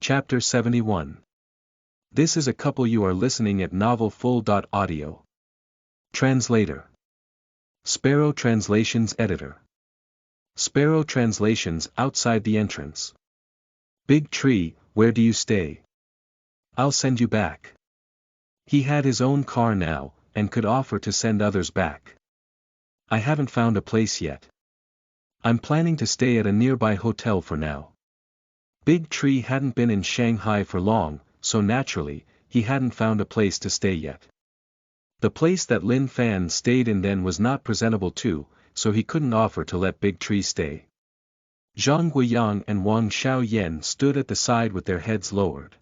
Chapter 71. This is a couple you are listening at novelfull.audio. Translator. Sparrow Translations Editor. Sparrow Translations outside the entrance. Big tree, where do you stay? I'll send you back. He had his own car now, and could offer to send others back. I haven't found a place yet. I'm planning to stay at a nearby hotel for now. Big Tree hadn't been in Shanghai for long, so naturally, he hadn't found a place to stay yet. The place that Lin Fan stayed in then was not presentable too, so he couldn't offer to let Big Tree stay. Zhang Guiyang and Wang Xiaoyan stood at the side with their heads lowered.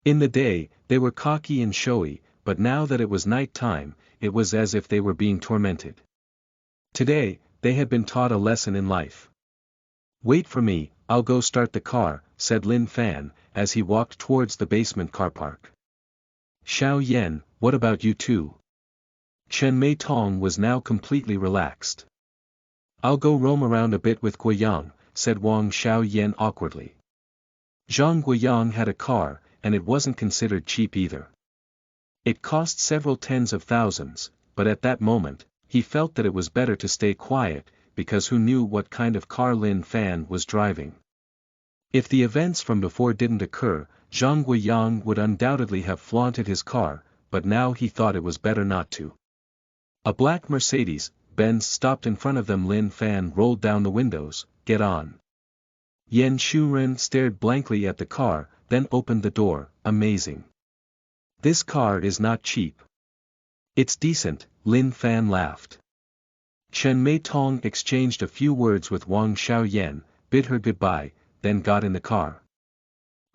In the day, they were cocky and showy, but now that it was night time, it was as if they were being tormented. Today, they had been taught a lesson in life. Wait for me, I'll go start the car, said Lin Fan, as he walked towards the basement car park. Xiao Yan, what about you two? Chen Mei Tong was now completely relaxed. I'll go roam around a bit with Guiyang, said Wang Xiaoyan awkwardly. Zhang Guiyang had a car, and it wasn't considered cheap either. It cost several tens of thousands, but at that moment, he felt that it was better to stay quiet, because who knew what kind of car Lin Fan was driving. If the events from before didn't occur, Zhang Guiyang would undoubtedly have flaunted his car, but now he thought it was better not to. A black Mercedes-Benz stopped in front of them. Lin Fan rolled down the windows. Get on. Yan Shuren stared blankly at the car, then opened the door. Amazing. This car is not cheap. It's decent, Lin Fan laughed. Chen Mei Tong exchanged a few words with Wang Xiaoyan, bid her goodbye, then got in the car.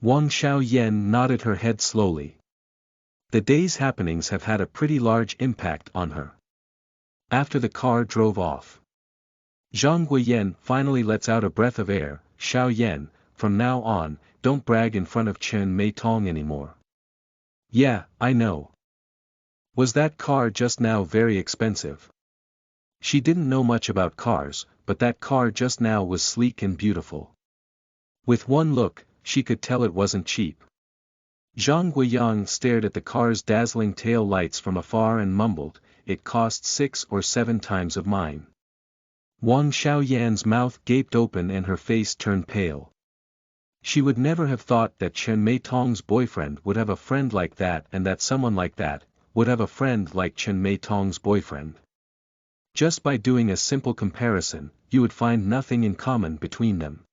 Wang Xiaoyan nodded her head slowly. The day's happenings have had a pretty large impact on her. After the car drove off, Zhang Guiyan finally lets out a breath of air. Xiaoyan, from now on, don't brag in front of Chen Mei Tong anymore. Yeah, I know. Was that car just now very expensive? She didn't know much about cars, but that car just now was sleek and beautiful. With one look, she could tell it wasn't cheap. Zhang Guiyang stared at the car's dazzling tail lights from afar and mumbled, it cost 6 or 7 times of mine. Wang Xiaoyan's mouth gaped open and her face turned pale. She would never have thought that Chen Mei Tong's boyfriend would have a friend like that, and that someone like that would have a friend like Chen Mei Tong's boyfriend. Just by doing a simple comparison, you would find nothing in common between them.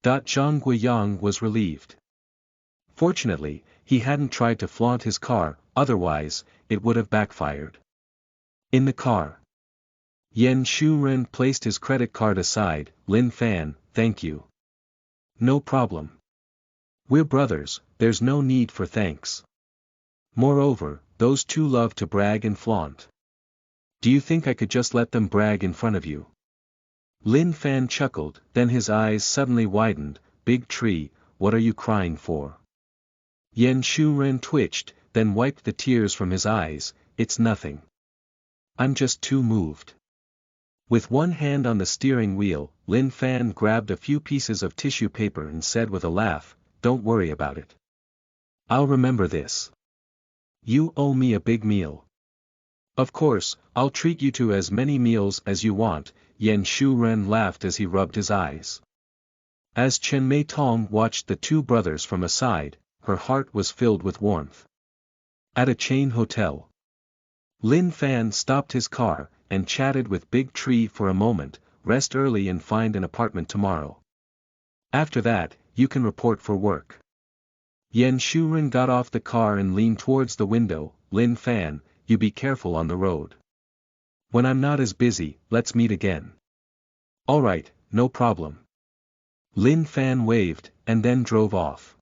Zhang Guiyang was relieved. Fortunately, he hadn't tried to flaunt his car, otherwise, it would have backfired. In the car, Yan Shuren placed his credit card aside. Lin Fan, thank you. No problem. We're brothers, there's no need for thanks. Moreover, those two love to brag and flaunt. Do you think I could just let them brag in front of you? Lin Fan chuckled, then his eyes suddenly widened. Big Tree, what are you crying for? Yan Shuren twitched, then wiped the tears from his eyes. It's nothing. I'm just too moved. With one hand on the steering wheel, Lin Fan grabbed a few pieces of tissue paper and said with a laugh, don't worry about it. I'll remember this. You owe me a big meal. Of course, I'll treat you to as many meals as you want. Yan Shuren laughed as he rubbed his eyes. As Chen Mei Tong watched the two brothers from aside, her heart was filled with warmth. At a chain hotel, Lin Fan stopped his car, and chatted with Big Tree for a moment. Rest early and find an apartment tomorrow. After that, you can report for work. Yan Shuren got off the car and leaned towards the window. Lin Fan, you be careful on the road. When I'm not as busy, let's meet again. Alright, no problem. Lin Fan waved, and then drove off.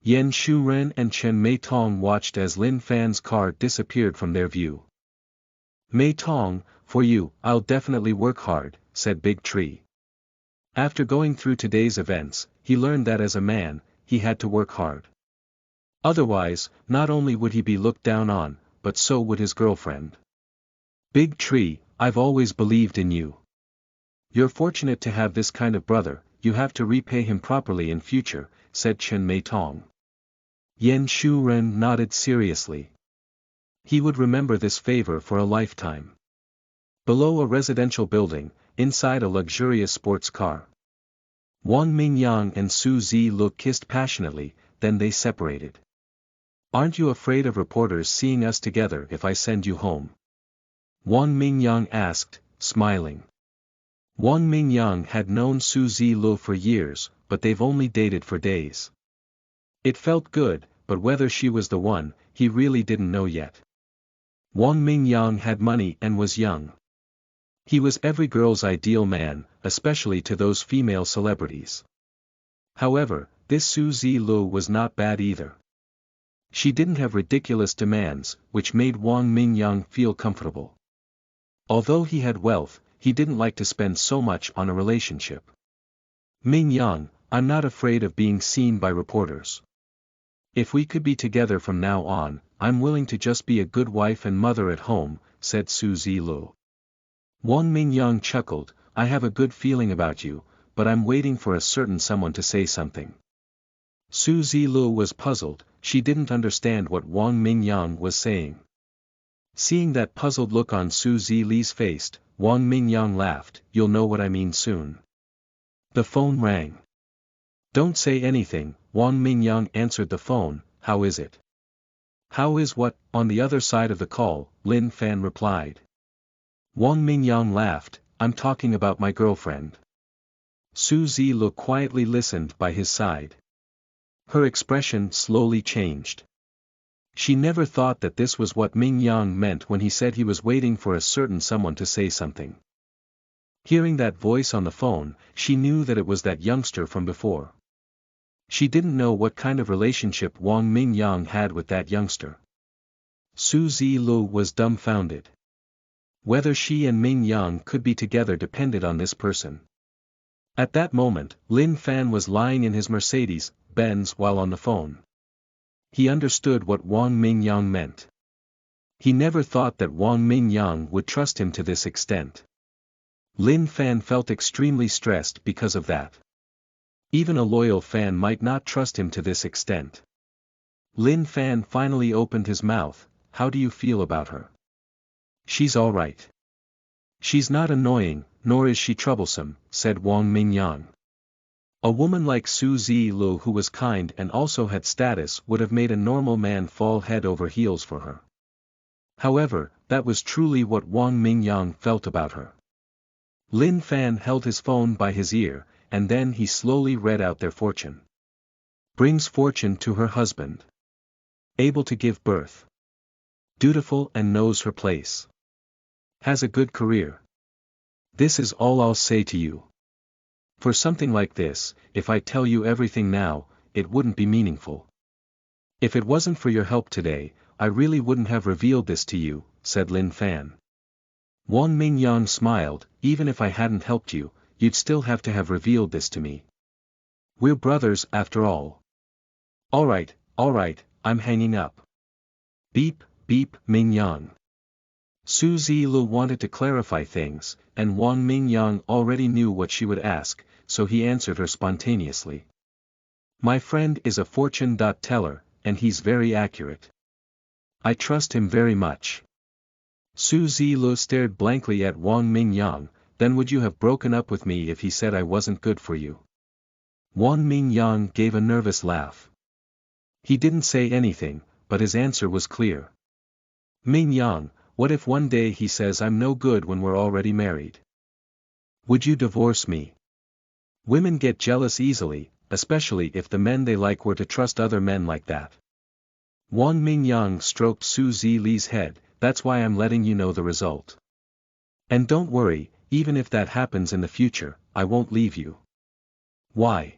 Yan Shuren and Chen Mei Tong watched as Lin Fan's car disappeared from their view. Mei Tong, for you, I'll definitely work hard, said Big Tree. After going through today's events, he learned that as a man, he had to work hard. Otherwise, not only would he be looked down on, but so would his girlfriend. Big Tree, I've always believed in you. You're fortunate to have this kind of brother, you have to repay him properly in future, said Chen Mei Tong. Yan Shuren nodded seriously. He would remember this favor for a lifetime. Below a residential building, inside a luxurious sports car, Wang Mingyang and Su Zilu kissed passionately, then they separated. Aren't you afraid of reporters seeing us together if I send you home? Wang Mingyang asked, smiling. Wang Mingyang had known Su Zilu for years, but they've only dated for days. It felt good, but whether she was the one, he really didn't know yet. Wang Mingyang had money and was young. He was every girl's ideal man, especially to those female celebrities. However, this Su Zilu was not bad either. She didn't have ridiculous demands, which made Wang Mingyang feel comfortable. Although he had wealth, he didn't like to spend so much on a relationship. Mingyang, I'm not afraid of being seen by reporters. If we could be together from now on, I'm willing to just be a good wife and mother at home, said Su Zilu. Wang Mingyang chuckled, I have a good feeling about you, but I'm waiting for a certain someone to say something. Su Zilu was puzzled, she didn't understand what Wang Mingyang was saying. Seeing that puzzled look on Su Zilu's face, Wang Mingyang laughed, you'll know what I mean soon. The phone rang. Don't say anything, Wang Mingyang answered the phone, how is it? How is what? On the other side of the call, Lin Fan replied. Wang Mingyang laughed, I'm talking about my girlfriend. Su Zilu quietly listened by his side. Her expression slowly changed. She never thought that this was what Mingyang meant when he said he was waiting for a certain someone to say something. Hearing that voice on the phone, she knew that it was that youngster from before. She didn't know what kind of relationship Wang Mingyang had with that youngster. Su Zilu was dumbfounded. Whether she and Mingyang could be together depended on this person. At that moment, Lin Fan was lying in his Mercedes-Benz while on the phone. He understood what Wang Mingyang meant. He never thought that Wang Mingyang would trust him to this extent. Lin Fan felt extremely stressed because of that. Even a loyal fan might not trust him to this extent. Lin Fan finally opened his mouth, how do you feel about her? She's alright. She's not annoying, nor is she troublesome, said Wang Mingyang. A woman like Su Zilu who was kind and also had status would have made a normal man fall head over heels for her. However, that was truly what Wang Mingyang felt about her. Lin Fan held his phone by his ear, and then he slowly read out their fortune. Brings fortune to her husband. Able to give birth. Dutiful and knows her place. Has a good career. This is all I'll say to you. For something like this, if I tell you everything now, it wouldn't be meaningful. If it wasn't for your help today, I really wouldn't have revealed this to you, said Lin Fan. Wang Mingyang smiled, even if I hadn't helped you, you'd still have to have revealed this to me. We're brothers after all. Alright, I'm hanging up. Beep, beep, Mingyang. Su Zilu wanted to clarify things, and Wang Mingyang already knew what she would ask, so he answered her spontaneously. My friend is a fortune teller, and he's very accurate. I trust him very much. Su Zilu stared blankly at Wang Mingyang, then would you have broken up with me if he said I wasn't good for you? Wang Mingyang gave a nervous laugh. He didn't say anything, but his answer was clear. Mingyang, what if one day he says I'm no good when we're already married? Would you divorce me? Women get jealous easily, especially if the men they like were to trust other men like that. Wang Mingyang stroked Su Zilu's head, that's why I'm letting you know the result. And don't worry, even if that happens in the future, I won't leave you. Why?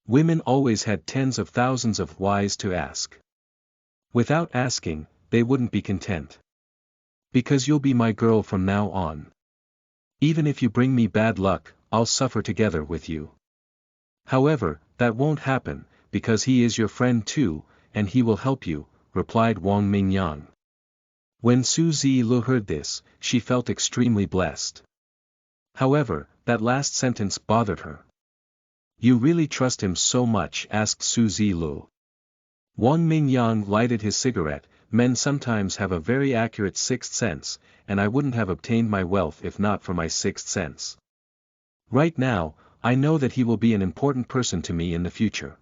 Women always had tens of thousands of whys to ask. Without asking, they wouldn't be content. Because you'll be my girl from now on. Even if you bring me bad luck, I'll suffer together with you. However, that won't happen, because he is your friend too, and he will help you, replied Wang Mingyang. When Su Zilu heard this, she felt extremely blessed. However, that last sentence bothered her. You really trust him so much? Asked Su Zilu. Wang Mingyang lighted his cigarette. Men sometimes have a very accurate sixth sense, and I wouldn't have obtained my wealth if not for my sixth sense. Right now, I know that he will be an important person to me in the future.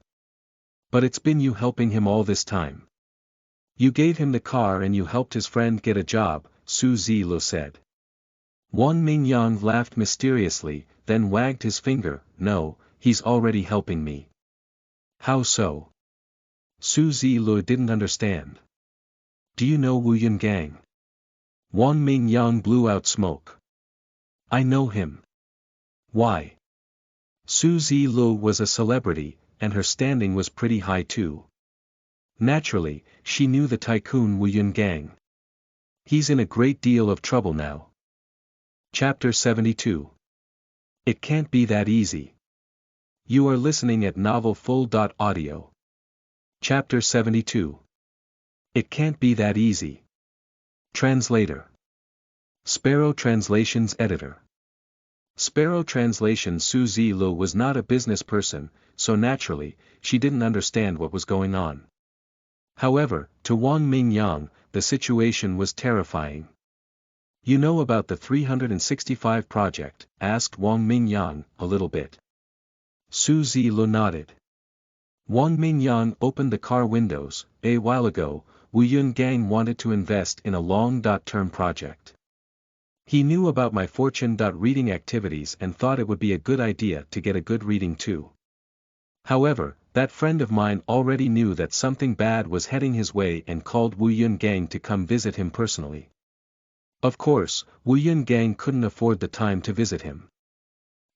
But it's been you helping him all this time. You gave him the car and you helped his friend get a job, Su Zilu said. Wang Mingyang laughed mysteriously, then wagged his finger. No, he's already helping me. How so? Su Zilu didn't understand. Do you know Wu Yungang? Wang Mingyang blew out smoke. I know him. Why? Su Zilu was a celebrity, and her standing was pretty high too. Naturally, she knew the tycoon Wu Yungang. He's in a great deal of trouble now. Chapter 72. It can't be that easy. You are listening at novelfull.audio. Chapter 72. It can't be that easy. Translator. Sparrow Translations Editor. Sparrow Translation. Su Zilu was not a business person, so naturally, she didn't understand what was going on. However, to Wang Mingyang, the situation was terrifying. You know about the 365 project? Asked Wang Mingyang, a little bit. Su Zilu nodded. Wang Mingyang opened the car windows. A while ago, Wu Yungang wanted to invest in a long-term project. He knew about my fortune-reading activities and thought it would be a good idea to get a good reading too. However, that friend of mine already knew that something bad was heading his way and called Wu Yungang to come visit him personally. Of course, Wu Yungang couldn't afford the time to visit him.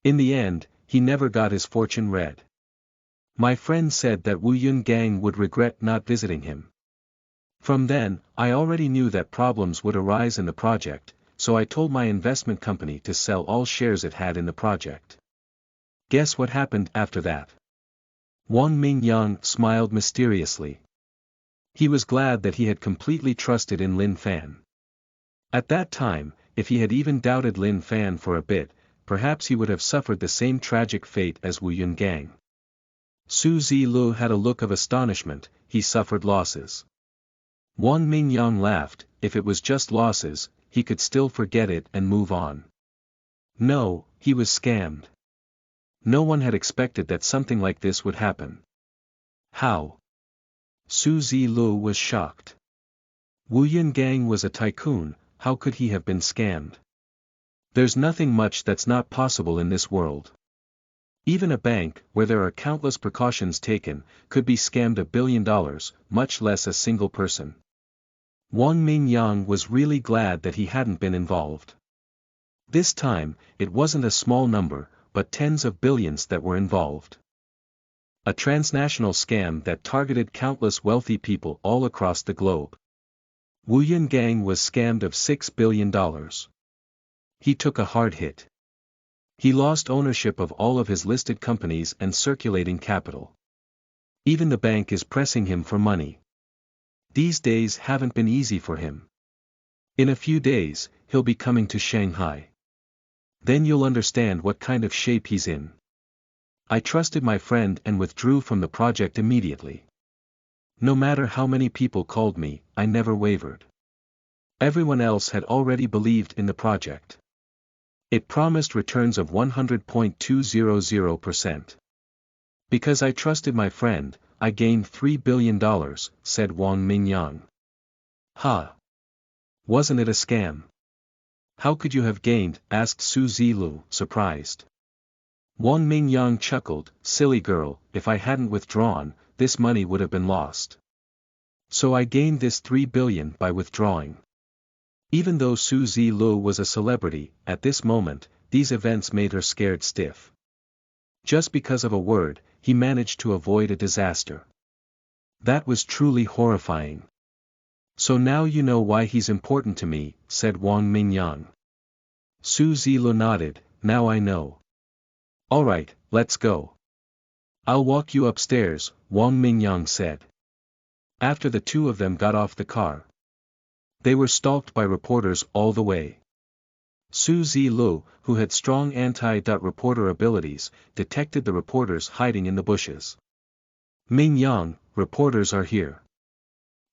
In the end, he never got his fortune read. My friend said that Wu Yungang would regret not visiting him. From then, I already knew that problems would arise in the project, so I told my investment company to sell all shares it had in the project. Guess what happened after that? Wang Mingyang smiled mysteriously. He was glad that he had completely trusted in Lin Fan. At that time, if he had even doubted Lin Fan for a bit, perhaps he would have suffered the same tragic fate as Wu Yungang. Su Zilu had a look of astonishment. He suffered losses. Wang Mingyang laughed. If it was just losses, he could still forget it and move on. No, he was scammed. No one had expected that something like this would happen. How? Su Zilu was shocked. Wu Yungang was a tycoon, how could he have been scammed? There's nothing much that's not possible in this world. Even a bank, where there are countless precautions taken, could be scammed $1 billion, much less a single person. Wang Mingyang was really glad that he hadn't been involved. This time, it wasn't a small number, but tens of billions that were involved. A transnational scam that targeted countless wealthy people all across the globe. Wu Yungang was scammed of $6 billion. He took a hard hit. He lost ownership of all of his listed companies and circulating capital. Even the bank is pressing him for money. These days haven't been easy for him. In a few days, he'll be coming to Shanghai. Then you'll understand what kind of shape he's in. I trusted my friend and withdrew from the project immediately. No matter how many people called me, I never wavered. Everyone else had already believed in the project. It promised returns of 100.200%. Because I trusted my friend, I gained $3 billion, said Wang Mingyang. Ha! Wasn't it a scam? How could you have gained? Asked Su Zilu, surprised. Wang Mingyang chuckled. Silly girl, if I hadn't withdrawn, this money would have been lost. So I gained this $3 billion by withdrawing. Even though Su Zilu was a celebrity, at this moment, these events made her scared stiff. Just because of a word, he managed to avoid a disaster. That was truly horrifying. So now you know why he's important to me, said Wang Mingyang. Su Zilu nodded. Now I know. Alright, let's go. I'll walk you upstairs, Wang Mingyang said. After the two of them got off the car, they were stalked by reporters all the way. Su Zilu, who had strong anti-reporter abilities, detected the reporters hiding in the bushes. Ming Yang, reporters are here.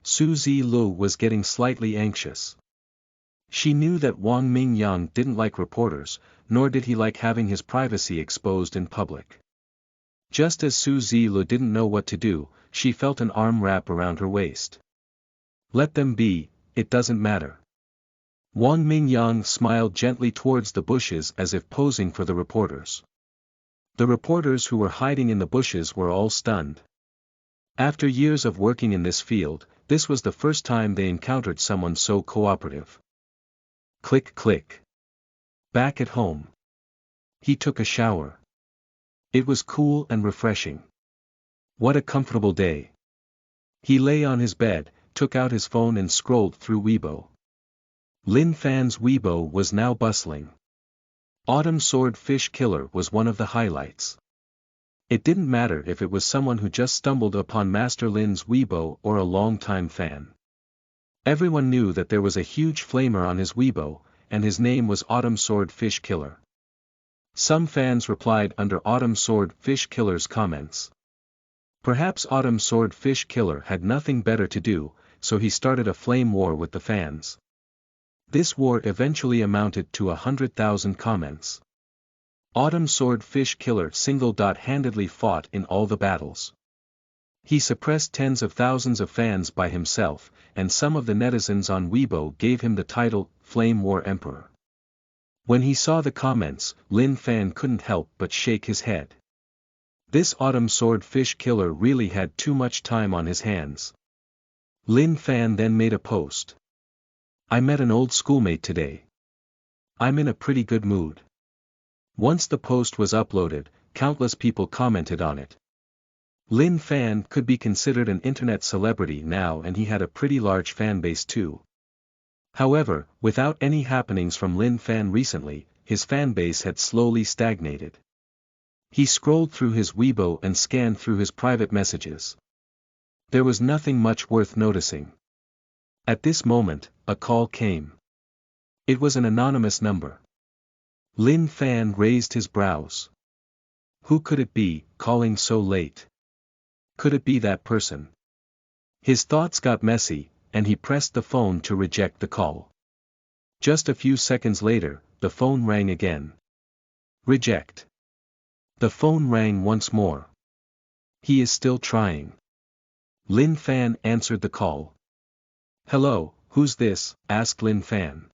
Su Zilu was getting slightly anxious. She knew that Wang Mingyang didn't like reporters, nor did he like having his privacy exposed in public. Just as Su Zilu didn't know what to do, she felt an arm wrap around her waist. Let them be, it doesn't matter. Wang Mingyang smiled gently towards the bushes as if posing for the reporters. The reporters who were hiding in the bushes were all stunned. After years of working in this field, this was the first time they encountered someone so cooperative. Click click. Back at home. He took a shower. It was cool and refreshing. What a comfortable day. He lay on his bed, took out his phone and scrolled through Weibo. Lin Fan's Weibo was now bustling. Autumn Sword Fish Killer was one of the highlights. It didn't matter if it was someone who just stumbled upon Master Lin's Weibo or a long-time fan. Everyone knew that there was a huge flamer on his Weibo, and his name was Autumn Sword Fish Killer. Some fans replied under Autumn Sword Fish Killer's comments. Perhaps Autumn Sword Fish Killer had nothing better to do, so he started a flame war with the fans. This war eventually amounted to 100,000 comments. Autumn Sword Fish Killer single-handedly fought in all the battles. He suppressed tens of thousands of fans by himself, and some of the netizens on Weibo gave him the title, Flame War Emperor. When he saw the comments, Lin Fan couldn't help but shake his head. This Autumn Sword Fish Killer really had too much time on his hands. Lin Fan then made a post. I met an old schoolmate today. I'm in a pretty good mood. Once the post was uploaded, countless people commented on it. Lin Fan could be considered an internet celebrity now, and he had a pretty large fan base too. However, without any happenings from Lin Fan recently, his fan base had slowly stagnated. He scrolled through his Weibo and scanned through his private messages. There was nothing much worth noticing. At this moment, a call came. It was an anonymous number. Lin Fan raised his brows. Who could it be, calling so late? Could it be that person? His thoughts got messy, and he pressed the phone to reject the call. Just a few seconds later, the phone rang again. Reject. The phone rang once more. He is still trying. Lin Fan answered the call. Hello, who's this? Asked Lin Fan.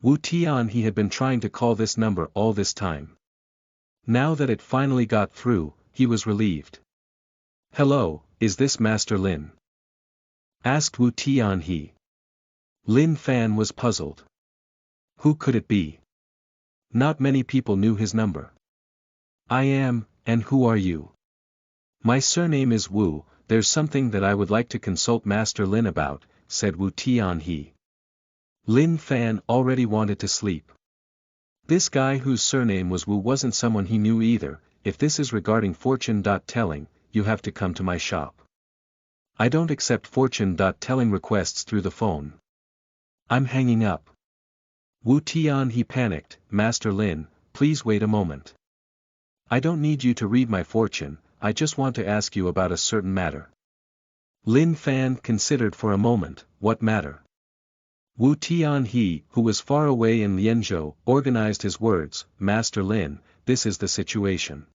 Wu Tian. He had been trying to call this number all this time. Now that it finally got through, he was relieved. Hello, is this Master Lin? Asked Wu Tian. Lin Fan was puzzled. Who could it be? Not many people knew his number. I am, and who are you? My surname is Wu. There's something that I would like to consult Master Lin about, said Wu Tian. Lin Fan already wanted to sleep. This guy whose surname was Wu wasn't someone he knew either. If this is regarding fortune-telling, you have to come to my shop. I don't accept fortune-telling requests through the phone. I'm hanging up. Wu Tian. Panicked. Master Lin, please wait a moment. I don't need you to read my fortune, I just want to ask you about a certain matter. Lin Fan considered for a moment. What matter? Wu Tian, who was far away in Lianzhou, organized his words. Master Lin, this is the situation.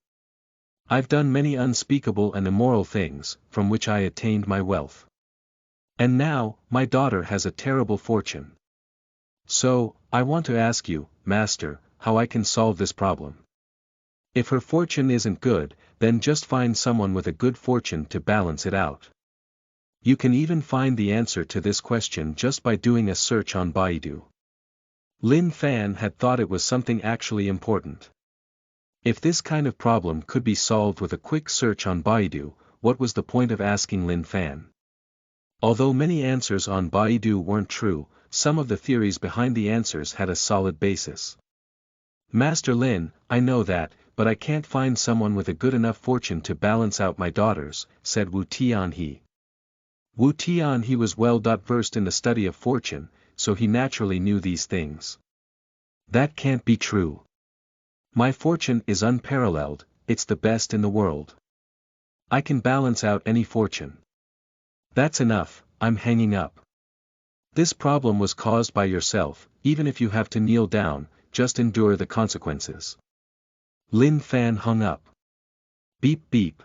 I've done many unspeakable and immoral things, from which I attained my wealth. And now, my daughter has a terrible fortune. So, I want to ask you, Master, how I can solve this problem. If her fortune isn't good, then just find someone with a good fortune to balance it out. You can even find the answer to this question just by doing a search on Baidu. Lin Fan had thought it was something actually important. If this kind of problem could be solved with a quick search on Baidu, what was the point of asking Lin Fan? Although many answers on Baidu weren't true, some of the theories behind the answers had a solid basis. Master Lin, I know that, but I can't find someone with a good enough fortune to balance out my daughters, said Wu Tian. Wu Tian was well versed in the study of fortune, so he naturally knew these things. That can't be true. My fortune is unparalleled, it's the best in the world. I can balance out any fortune. That's enough, I'm hanging up. This problem was caused by yourself, even if you have to kneel down, just endure the consequences. Lin Fan hung up. Beep beep.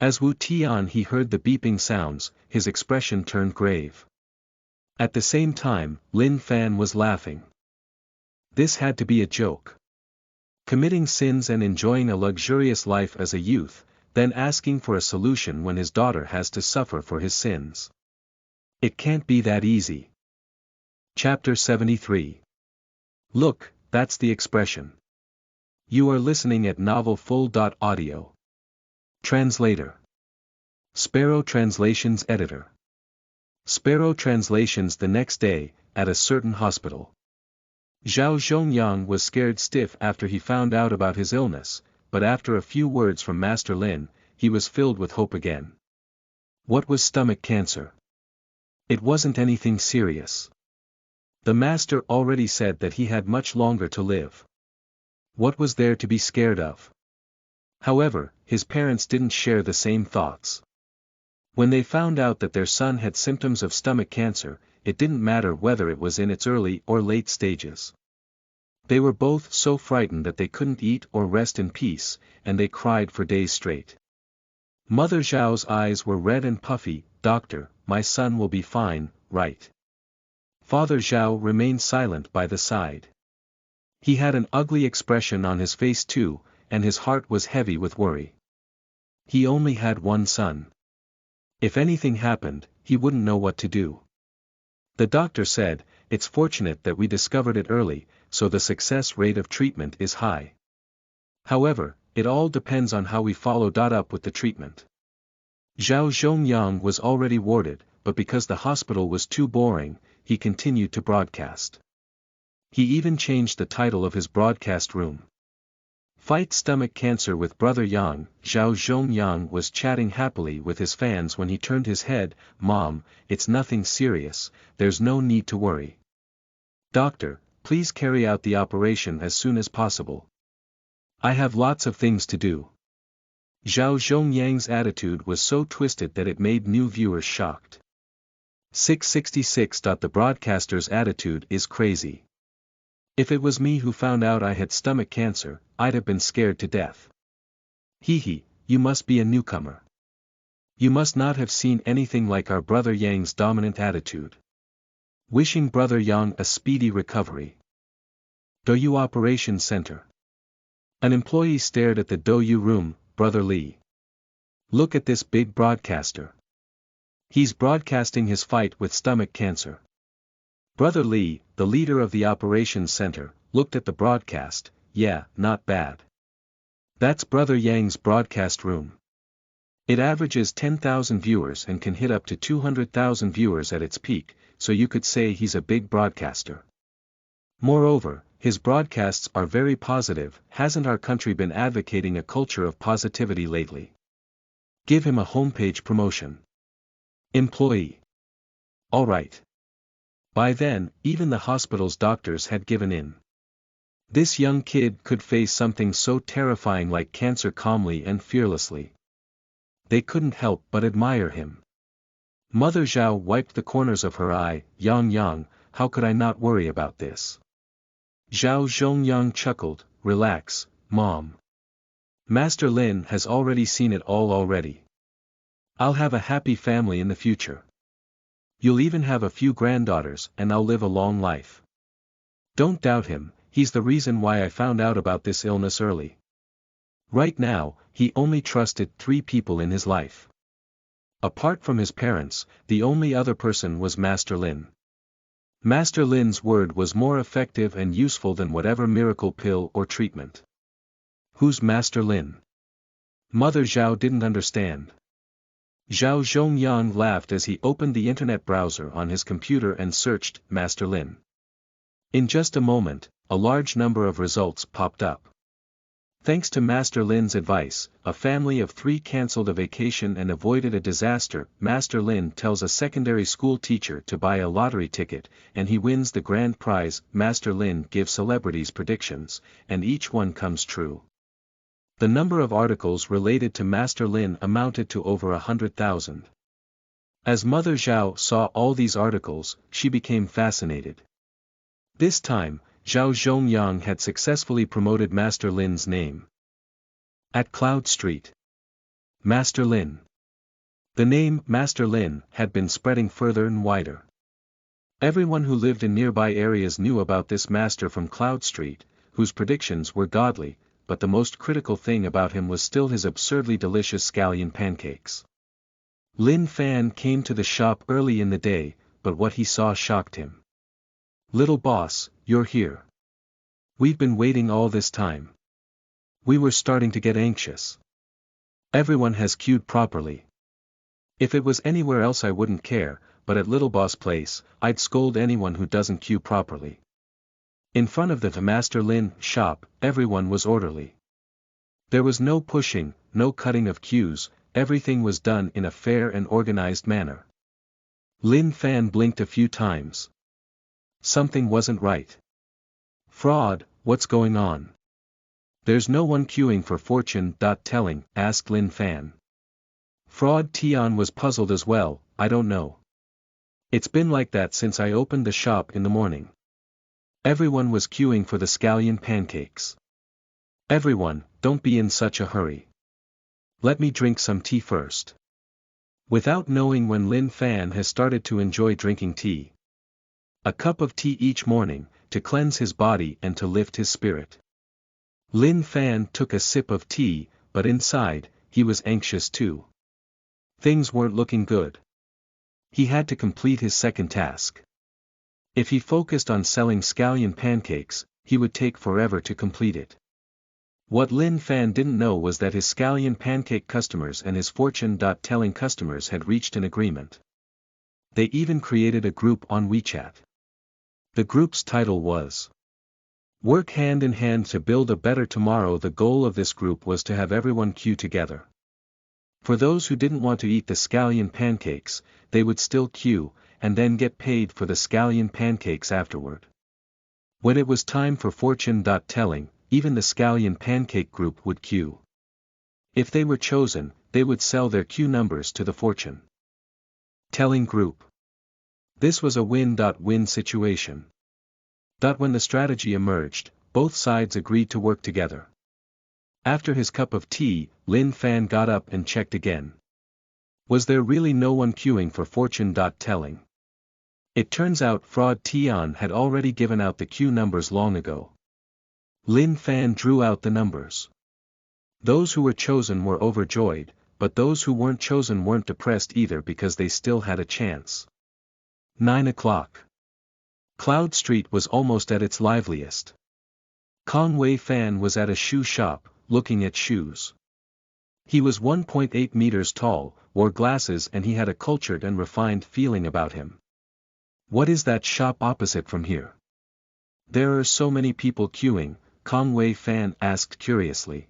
As Wu Tian he heard the beeping sounds, his expression turned grave. At the same time, Lin Fan was laughing. This had to be a joke. Committing sins and enjoying a luxurious life as a youth, then asking for a solution when his daughter has to suffer for his sins. It can't be that easy. Chapter 73. Look, that's the expression. You are listening at novelfull.audio. Translator. Sparrow Translations Editor. Sparrow Translations. The next day, at a certain hospital. Zhao Zhongyang was scared stiff after he found out about his illness, but after a few words from Master Lin, he was filled with hope again. What was stomach cancer? It wasn't anything serious. The master already said that he had much longer to live. What was there to be scared of? However, his parents didn't share the same thoughts. When they found out that their son had symptoms of stomach cancer, it didn't matter whether it was in its early or late stages. They were both so frightened that they couldn't eat or rest in peace, and they cried for days straight. Mother Zhao's eyes were red and puffy. Doctor, my son will be fine, right? Father Zhao remained silent by the side. He had an ugly expression on his face too, and his heart was heavy with worry. He only had one son. If anything happened, he wouldn't know what to do. The doctor said, it's fortunate that we discovered it early, so the success rate of treatment is high. However, it all depends on how we follow up with the treatment. Zhao Zhongyang was already warded, but because the hospital was too boring, he continued to broadcast. He even changed the title of his broadcast room. Fight Stomach Cancer with Brother Yang. Zhao Zhongyang was chatting happily with his fans when he turned his head. Mom, it's nothing serious, there's no need to worry. Doctor, please carry out the operation as soon as possible. I have lots of things to do. Zhao Zhongyang's attitude was so twisted that it made new viewers shocked. 666. The broadcaster's attitude is crazy. If it was me who found out I had stomach cancer, I'd have been scared to death. Hee, you must be a newcomer. You must not have seen anything like our Brother Yang's dominant attitude. Wishing Brother Yang a speedy recovery. Douyu Operation Center. An employee stared at the Douyu room. Brother Li. Look at this big broadcaster. He's broadcasting his fight with stomach cancer. Brother Li, the leader of the operations center, looked at the broadcast. Yeah, not bad. That's Brother Yang's broadcast room. It averages 10,000 viewers and can hit up to 200,000 viewers at its peak, so you could say he's a big broadcaster. Moreover, his broadcasts are very positive. Hasn't our country been advocating a culture of positivity lately? Give him a homepage promotion. Employee. Alright. By then, even the hospital's doctors had given in. This young kid could face something so terrifying like cancer calmly and fearlessly. They couldn't help but admire him. Mother Zhao wiped the corners of her eye. Yang, how could I not worry about this? Zhao Zhongyang chuckled. Relax, Mom. Master Lin has already seen it all already. I'll have a happy family in the future. You'll even have a few granddaughters and I'll live a long life. Don't doubt him, he's the reason why I found out about this illness early. Right now, he only trusted 3 people in his life. Apart from his parents, the only other person was Master Lin. Master Lin's word was more effective and useful than whatever miracle pill or treatment. Who's Master Lin? Mother Zhao didn't understand. Zhao Zhongyang laughed as he opened the internet browser on his computer and searched Master Lin. In just a moment, a large number of results popped up. Thanks to Master Lin's advice, a family of 3 cancelled a vacation and avoided a disaster. Master Lin tells a secondary school teacher to buy a lottery ticket, and he wins the grand prize. Master Lin gives celebrities predictions, and each one comes true. The number of articles related to Master Lin amounted to over 100,000. As Mother Zhao saw all these articles, she became fascinated. This time, Zhao Zhongyang had successfully promoted Master Lin's name. At Cloud Street. Master Lin. The name Master Lin had been spreading further and wider. Everyone who lived in nearby areas knew about this master from Cloud Street, whose predictions were godly, but the most critical thing about him was still his absurdly delicious scallion pancakes. Lin Fan came to the shop early in the day, but what he saw shocked him. "Little boss, you're here. We've been waiting all this time. We were starting to get anxious. Everyone has queued properly. If it was anywhere else I wouldn't care, but at Little Boss Place, I'd scold anyone who doesn't queue properly." In front of the Master Lin shop, everyone was orderly. There was no pushing, no cutting of queues, everything was done in a fair and organized manner. Lin Fan blinked a few times. Something wasn't right. "Fraud, what's going on? There's no one queuing for fortune-telling," asked Lin Fan. Fraud Tian was puzzled as well. "I don't know. It's been like that since I opened the shop in the morning. Everyone was queuing for the scallion pancakes." "Everyone, don't be in such a hurry. Let me drink some tea first." Without knowing when Lin Fan has started to enjoy drinking tea. A cup of tea each morning, to cleanse his body and to lift his spirit. Lin Fan took a sip of tea, but inside, he was anxious too. Things weren't looking good. He had to complete his second task. If he focused on selling scallion pancakes, he would take forever to complete it. What Lin Fan didn't know was that his scallion pancake customers and his fortune-telling customers had reached an agreement. They even created a group on WeChat. The group's title was "Work Hand in Hand to Build a Better Tomorrow." The goal of this group was to have everyone queue together. For those who didn't want to eat the scallion pancakes, they would still queue, and then get paid for the scallion pancakes afterward. When it was time for fortune-telling, even the scallion pancake group would queue. If they were chosen, they would sell their queue numbers to the fortune-telling group. This was a win-win situation. When the strategy emerged, both sides agreed to work together. After his cup of tea, Lin Fan got up and checked again. Was there really no one queuing for fortune-telling? It turns out Fraud Tian had already given out the queue numbers long ago. Lin Fan drew out the numbers. Those who were chosen were overjoyed, but those who weren't chosen weren't depressed either because they still had a chance. 9 o'clock. Cloud Street was almost at its liveliest. Kong Wei Fan was at a shoe shop, looking at shoes. He was 1.8 meters tall, wore glasses, and he had a cultured and refined feeling about him. "What is that shop opposite from here? There are so many people queuing," Kong Wei Fan asked curiously.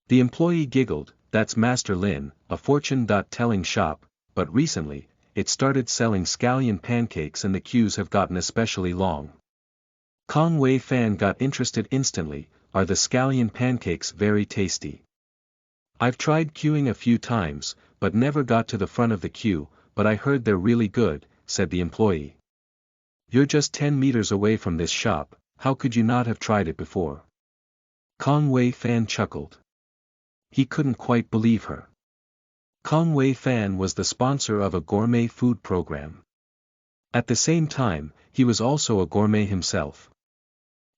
The employee giggled. "That's Master Lin, a fortune-telling shop, but recently, it started selling scallion pancakes and the queues have gotten especially long." Kong Wei Fan got interested instantly. "Are the scallion pancakes very tasty?" "I've tried queuing a few times, but never got to the front of the queue, but I heard they're really good," said the employee. "You're just 10 meters away from this shop, how could you not have tried it before?" Kong Wei Fan chuckled. He couldn't quite believe her. Kong Wei Fan was the sponsor of a gourmet food program. At the same time, he was also a gourmet himself.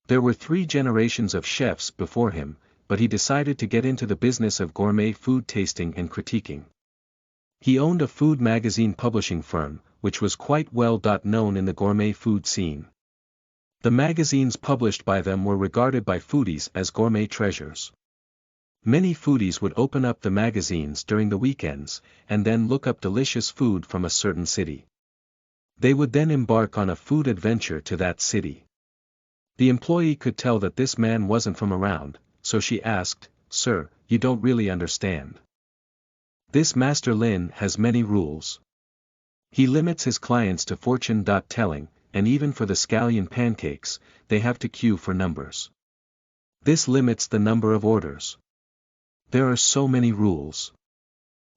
There were 3 generations of chefs before him, but he decided to get into the business of gourmet food tasting and critiquing. He owned a food magazine publishing firm, which was quite well known in the gourmet food scene. The magazines published by them were regarded by foodies as gourmet treasures. Many foodies would open up the magazines during the weekends, and then look up delicious food from a certain city. They would then embark on a food adventure to that city. The employee could tell that this man wasn't from around, so she asked, "Sir, you don't really understand. This Master Lin has many rules. He limits his clients to fortune-telling, and even for the scallion pancakes, they have to queue for numbers. This limits the number of orders. There are so many rules."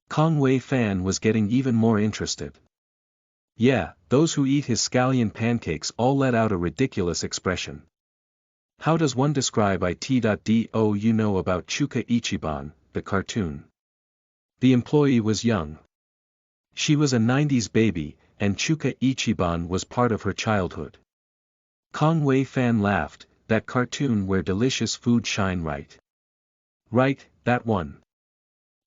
Kong Wei Fan was getting even more interested. Yeah, those who eat his scallion pancakes all let out a ridiculous expression. How does one describe it? You know about Chuka Ichiban, the cartoon. The employee was young. She was a 90s baby, and Chuka Ichiban was part of her childhood. Kong Wei Fan laughed, that cartoon where delicious food shine right. Right, that one.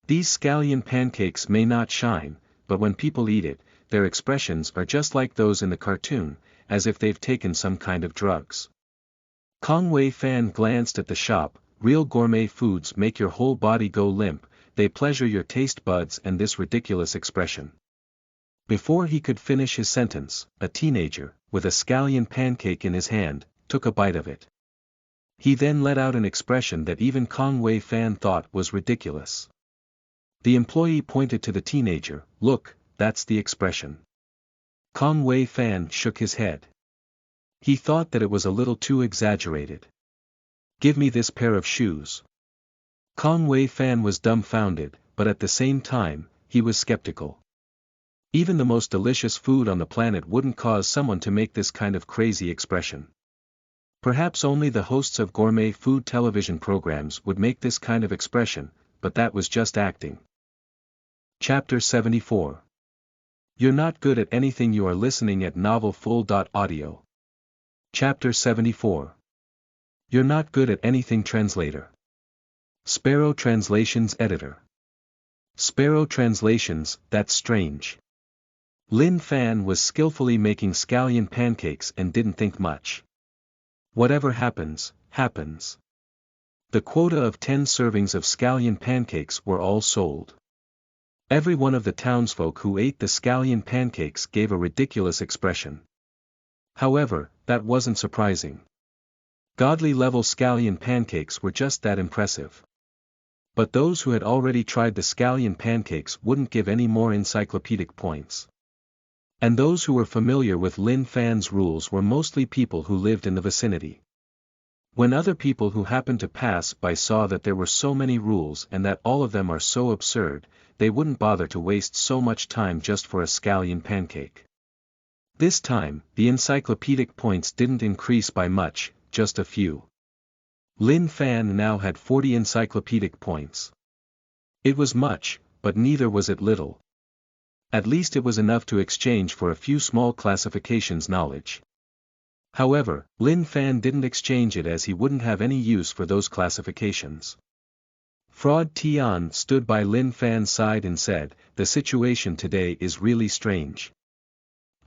These scallion pancakes may not shine, but when people eat it, their expressions are just like those in the cartoon, as if they've taken some kind of drugs. Kong Wei Fan glanced at the shop. Real gourmet foods make your whole body go limp, they pleasure your taste buds, and this ridiculous expression. Before he could finish his sentence, a teenager, with a scallion pancake in his hand, took a bite of it. He then let out an expression that even Kong Wei Fan thought was ridiculous. The employee pointed to the teenager. "Look, that's the expression." Kong Wei Fan shook his head. He thought that it was a little too exaggerated. "Give me this pair of shoes." Kong Wei Fan was dumbfounded, but at the same time, he was skeptical. Even the most delicious food on the planet wouldn't cause someone to make this kind of crazy expression. Perhaps only the hosts of gourmet food television programs would make this kind of expression, but that was just acting. Chapter 74. You're not good at anything. You are listening at novelfull.audio. Chapter 74. You're not good at anything. Translator. Sparrow Translations Editor. Sparrow Translations, that's strange. Lin Fan was skillfully making scallion pancakes and didn't think much. Whatever happens, happens. The quota of 10 servings of scallion pancakes were all sold. Every one of the townsfolk who ate the scallion pancakes gave a ridiculous expression. However, that wasn't surprising. Godly level scallion pancakes were just that impressive. But those who had already tried the scallion pancakes wouldn't give any more encyclopedic points. And those who were familiar with Lin Fan's rules were mostly people who lived in the vicinity. When other people who happened to pass by saw that there were so many rules and that all of them are so absurd, they wouldn't bother to waste so much time just for a scallion pancake. This time, the encyclopedic points didn't increase by much, just a few. Lin Fan now had 40 encyclopedic points. It was much, but neither was it little. At least it was enough to exchange for a few small classifications knowledge. However, Lin Fan didn't exchange it as he wouldn't have any use for those classifications. Fraud Tian stood by Lin Fan's side and said, "The situation today is really strange.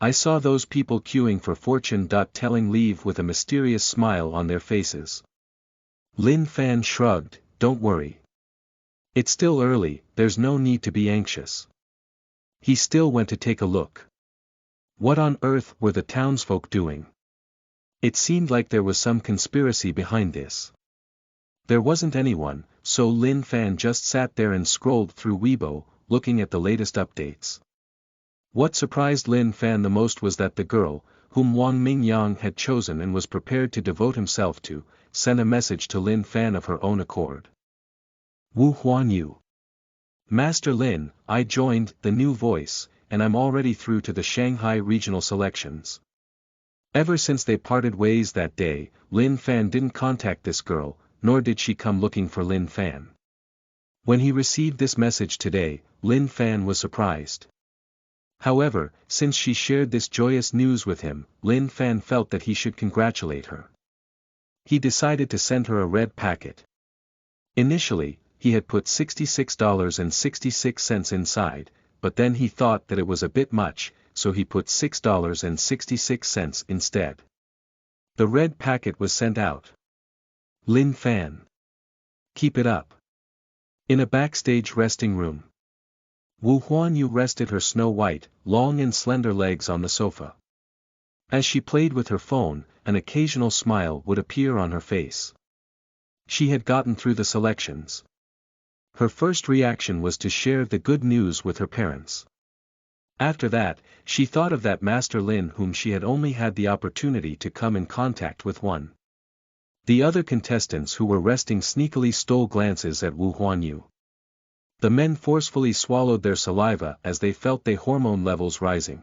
I saw those people queuing for fortune-telling leave with a mysterious smile on their faces." Lin Fan shrugged, "Don't worry. It's still early, there's no need to be anxious." He still went to take a look. What on earth were the townsfolk doing? It seemed like there was some conspiracy behind this. There wasn't anyone, so Lin Fan just sat there and scrolled through Weibo, looking at the latest updates. What surprised Lin Fan the most was that the girl, whom Wang Mingyang had chosen and was prepared to devote himself to, sent a message to Lin Fan of her own accord. Wu Huanyu. Master Lin, I joined the new voice, and I'm already through to the Shanghai regional selections. Ever since they parted ways that day, Lin Fan didn't contact this girl, nor did she come looking for Lin Fan. When he received this message today, Lin Fan was surprised. However, since she shared this joyous news with him, Lin Fan felt that he should congratulate her. He decided to send her a red packet. Initially, he had put $66.66 inside, but then he thought that it was a bit much, so he put $6.66 instead. The red packet was sent out. Lin Fan. Keep it up. In a backstage resting room, Wu Huanyu rested her snow-white, long and slender legs on the sofa. As she played with her phone, an occasional smile would appear on her face. She had gotten through the selections. Her first reaction was to share the good news with her parents. After that, she thought of that Master Lin whom she had only had the opportunity to come in contact with one. The other contestants who were resting sneakily stole glances at Wu Huanyu. The men forcefully swallowed their saliva as they felt their hormone levels rising.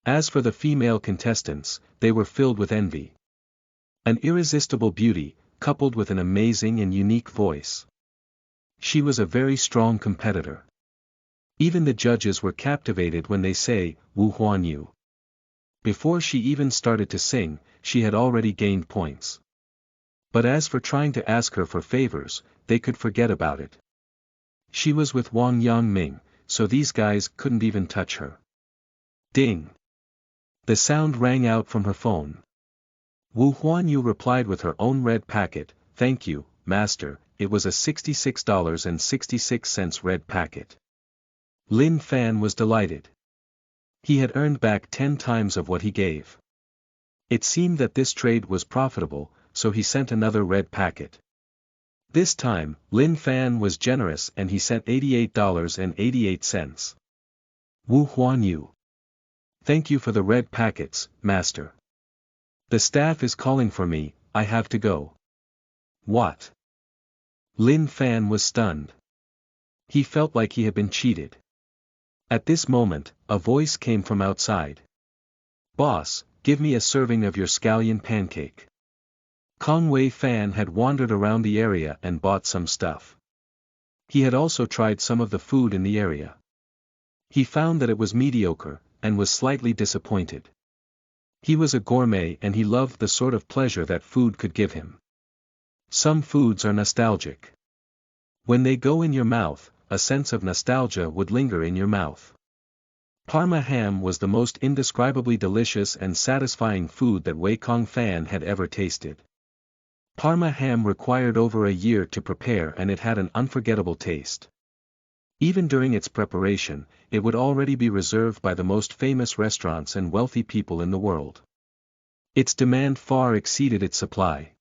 As for the female contestants, they were filled with envy. An irresistible beauty, coupled with an amazing and unique voice. She was a very strong competitor. Even the judges were captivated when they say, Wu Huanyu. Before she even started to sing, she had already gained points. But as for trying to ask her for favors, they could forget about it. She was with Wang Yangming, so these guys couldn't even touch her. Ding! The sound rang out from her phone. Wu Huanyu replied with her own red packet, "Thank you, master." It was a $66.66 red packet. Lin Fan was delighted. He had earned back 10 times of what he gave. It seemed that this trade was profitable, so he sent another red packet. This time, Lin Fan was generous and he sent $88.88. Wu Huanyu. Thank you for the red packets, master. The staff is calling for me, I have to go. What? Lin Fan was stunned. He felt like he had been cheated. At this moment, a voice came from outside. Boss, give me a serving of your scallion pancake. Kong Wei Fan had wandered around the area and bought some stuff. He had also tried some of the food in the area. He found that it was mediocre, and was slightly disappointed. He was a gourmet and he loved the sort of pleasure that food could give him. Some foods are nostalgic. When they go in your mouth, a sense of nostalgia would linger in your mouth. Parma ham was the most indescribably delicious and satisfying food that Wei Kong Fan had ever tasted. Parma ham required over a year to prepare and it had an unforgettable taste. Even during its preparation, it would already be reserved by the most famous restaurants and wealthy people in the world. Its demand far exceeded its supply.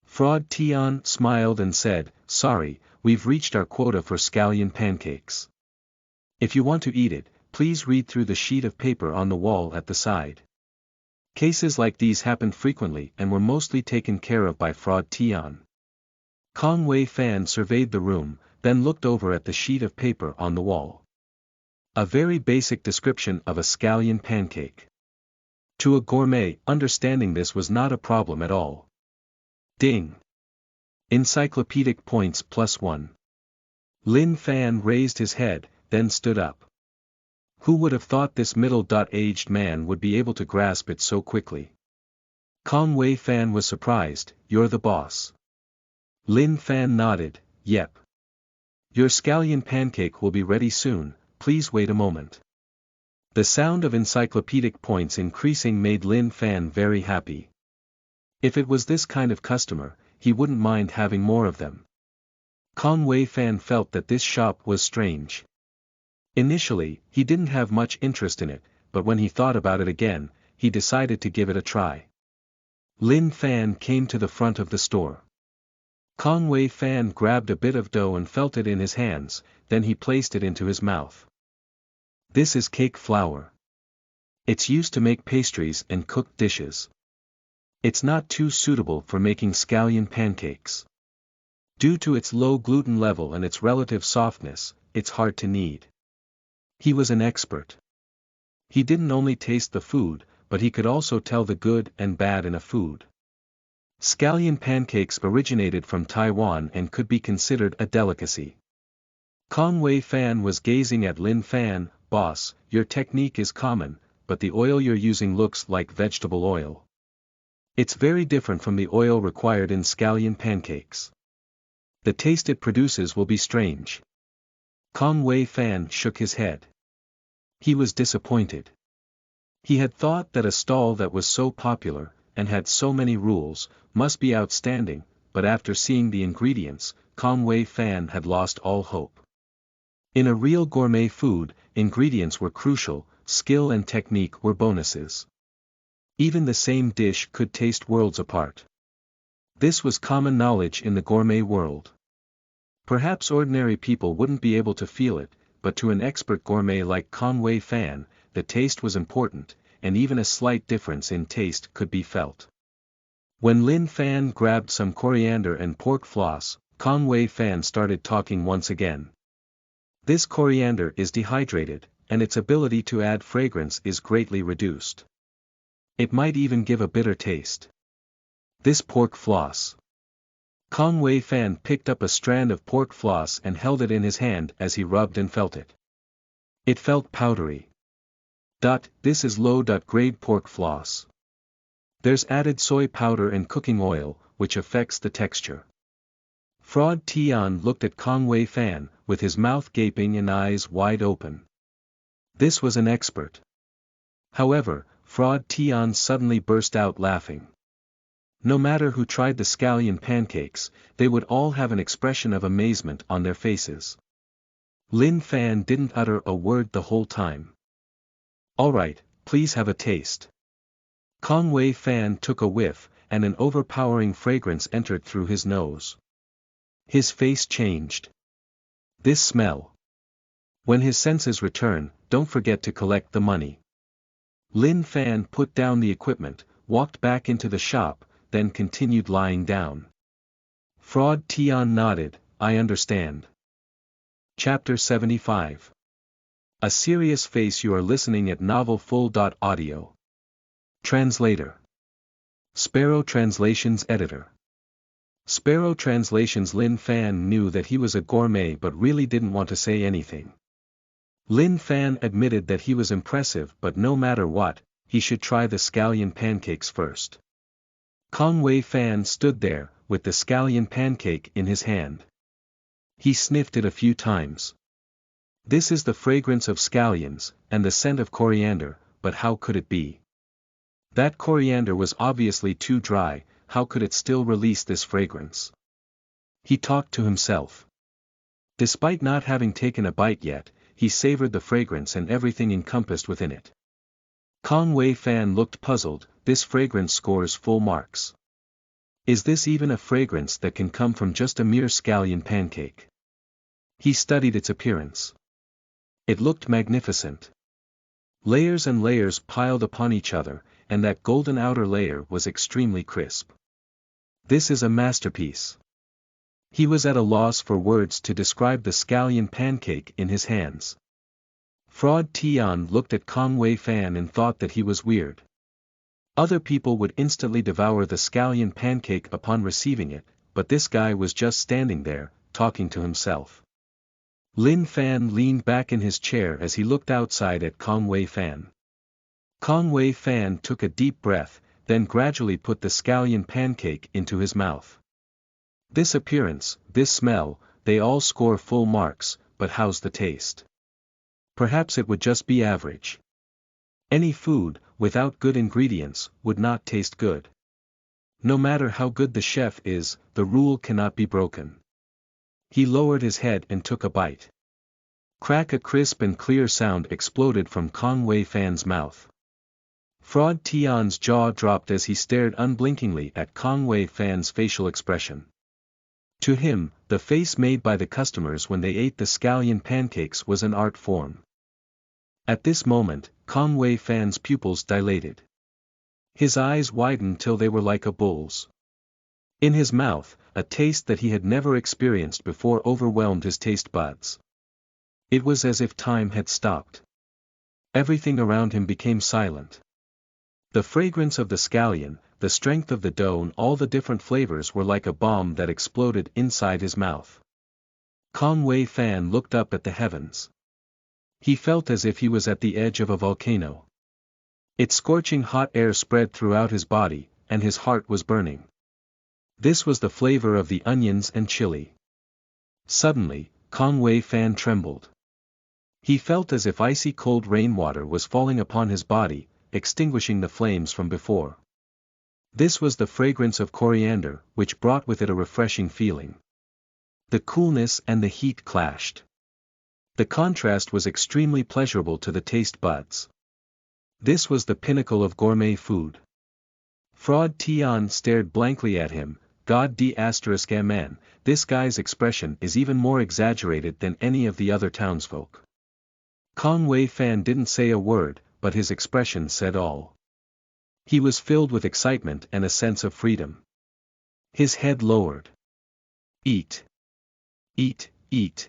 Fraud Tian smiled and said, "Sorry, we've reached our quota for scallion pancakes. If you want to eat it, please read through the sheet of paper on the wall at the side." Cases like these happened frequently and were mostly taken care of by Fraud Tian. Kong Wei Fan surveyed the room, then looked over at the sheet of paper on the wall. A very basic description of a scallion pancake. To a gourmet, understanding this was not a problem at all. Ding! Encyclopedic points +1. Lin Fan raised his head, then stood up. Who would have thought this middle-aged man would be able to grasp it so quickly? Kong Wei Fan was surprised. "You're the boss." Lin Fan nodded, "Yep. Your scallion pancake will be ready soon, please wait a moment." The sound of encyclopedic points increasing made Lin Fan very happy. If it was this kind of customer, he wouldn't mind having more of them. Kong Wei Fan felt that this shop was strange. Initially, he didn't have much interest in it, but when he thought about it again, he decided to give it a try. Lin Fan came to the front of the store. Kong Wei Fan grabbed a bit of dough and felt it in his hands, then he placed it into his mouth. This is cake flour. It's used to make pastries and cooked dishes. It's not too suitable for making scallion pancakes. Due to its low gluten level and its relative softness, it's hard to knead. He was an expert. He didn't only taste the food, but he could also tell the good and bad in a food. Scallion pancakes originated from Taiwan and could be considered a delicacy. Kong Wei Fan was gazing at Lin Fan. "Boss, your technique is common, but the oil you're using looks like vegetable oil. It's very different from the oil required in scallion pancakes. The taste it produces will be strange." Kong Wei Fan shook his head. He was disappointed. He had thought that a stall that was so popular, and had so many rules, must be outstanding, but after seeing the ingredients, Kong Wei Fan had lost all hope. In a real gourmet food, ingredients were crucial, skill and technique were bonuses. Even the same dish could taste worlds apart. This was common knowledge in the gourmet world. Perhaps ordinary people wouldn't be able to feel it, but to an expert gourmet like Conway Fan, the taste was important, and even a slight difference in taste could be felt. When Lin Fan grabbed some coriander and pork floss, Conway Fan started talking once again. This coriander is dehydrated, and its ability to add fragrance is greatly reduced. It might even give a bitter taste. This pork floss. Conway Fan picked up a strand of pork floss and held it in his hand as he rubbed and felt it. It felt powdery. This is low-grade pork floss. There's added soy powder and cooking oil, which affects the texture. Fraud Tian looked at Conway Fan, with his mouth gaping and eyes wide open. This was an expert. However, Fraud Tian suddenly burst out laughing. No matter who tried the scallion pancakes, they would all have an expression of amazement on their faces. Lin Fan didn't utter a word the whole time. "Alright, please have a taste." Conway Fan took a whiff, and an overpowering fragrance entered through his nose. His face changed. This smell. When his senses return, don't forget to collect the money. Lin Fan put down the equipment, walked back into the shop, then continued lying down. Fraud Tian nodded, "I understand." Chapter 75. A serious face. You are listening at novelfull.audio. Translator. Sparrow Translations Editor. Sparrow Translations. Lin Fan knew that he was a gourmet but really didn't want to say anything. Lin Fan admitted that he was impressive, but no matter what, he should try the scallion pancakes first. Conway Fan stood there, with the scallion pancake in his hand. He sniffed it a few times. This is the fragrance of scallions, and the scent of coriander, but how could it be? That coriander was obviously too dry, how could it still release this fragrance? He talked to himself. Despite not having taken a bite yet, he savored the fragrance and everything encompassed within it. Conway Fan looked puzzled. This fragrance scores full marks. Is this even a fragrance that can come from just a mere scallion pancake? He studied its appearance. It looked magnificent. Layers and layers piled upon each other, and that golden outer layer was extremely crisp. This is a masterpiece. He was at a loss for words to describe the scallion pancake in his hands. Fraud Tian looked at Conway Fan and thought that he was weird. Other people would instantly devour the scallion pancake upon receiving it, but this guy was just standing there, talking to himself. Lin Fan leaned back in his chair as he looked outside at Conway Fan. Conway Fan took a deep breath, then gradually put the scallion pancake into his mouth. This appearance, this smell, they all score full marks, but how's the taste? Perhaps it would just be average. Any food, without good ingredients, would not taste good. No matter how good the chef is, the rule cannot be broken. He lowered his head and took a bite. Crack! A crisp and clear sound exploded from Conway Fan's mouth. Fraud Tian's jaw dropped as he stared unblinkingly at Conway Fan's facial expression. To him, the face made by the customers when they ate the scallion pancakes was an art form. At this moment, Conway Fan's pupils dilated. His eyes widened till they were like a bull's. In his mouth, a taste that he had never experienced before overwhelmed his taste buds. It was as if time had stopped. Everything around him became silent. The fragrance of the scallion, the strength of the dough and all the different flavors were like a bomb that exploded inside his mouth. Conway Fan looked up at the heavens. He felt as if he was at the edge of a volcano. Its scorching hot air spread throughout his body, and his heart was burning. This was the flavor of the onions and chili. Suddenly, Conway Fan trembled. He felt as if icy cold rainwater was falling upon his body, extinguishing the flames from before. This was the fragrance of coriander, which brought with it a refreshing feeling. The coolness and the heat clashed. The contrast was extremely pleasurable to the taste buds. This was the pinnacle of gourmet food. Fraud Tian stared blankly at him, God d*mn, this guy's expression is even more exaggerated than any of the other townsfolk. Kong Wei Fan didn't say a word, but his expression said all. He was filled with excitement and a sense of freedom. His head lowered. Eat. Eat, eat.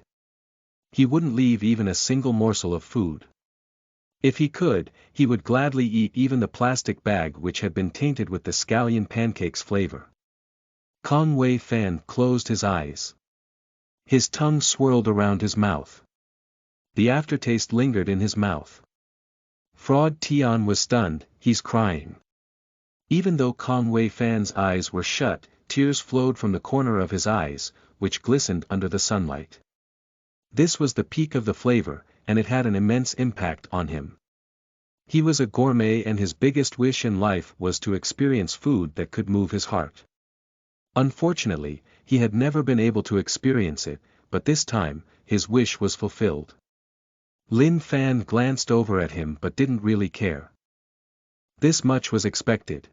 He wouldn't leave even a single morsel of food. If he could, he would gladly eat even the plastic bag which had been tainted with the scallion pancake's flavor. Kong Wei Fan closed his eyes. His tongue swirled around his mouth. The aftertaste lingered in his mouth. Fraud Tian was stunned, he's crying. Even though Kong Wei Fan's eyes were shut, tears flowed from the corner of his eyes, which glistened under the sunlight. This was the peak of the flavor, and it had an immense impact on him. He was a gourmet and his biggest wish in life was to experience food that could move his heart. Unfortunately, he had never been able to experience it, but this time, his wish was fulfilled. Lin Fan glanced over at him but didn't really care. This much was expected.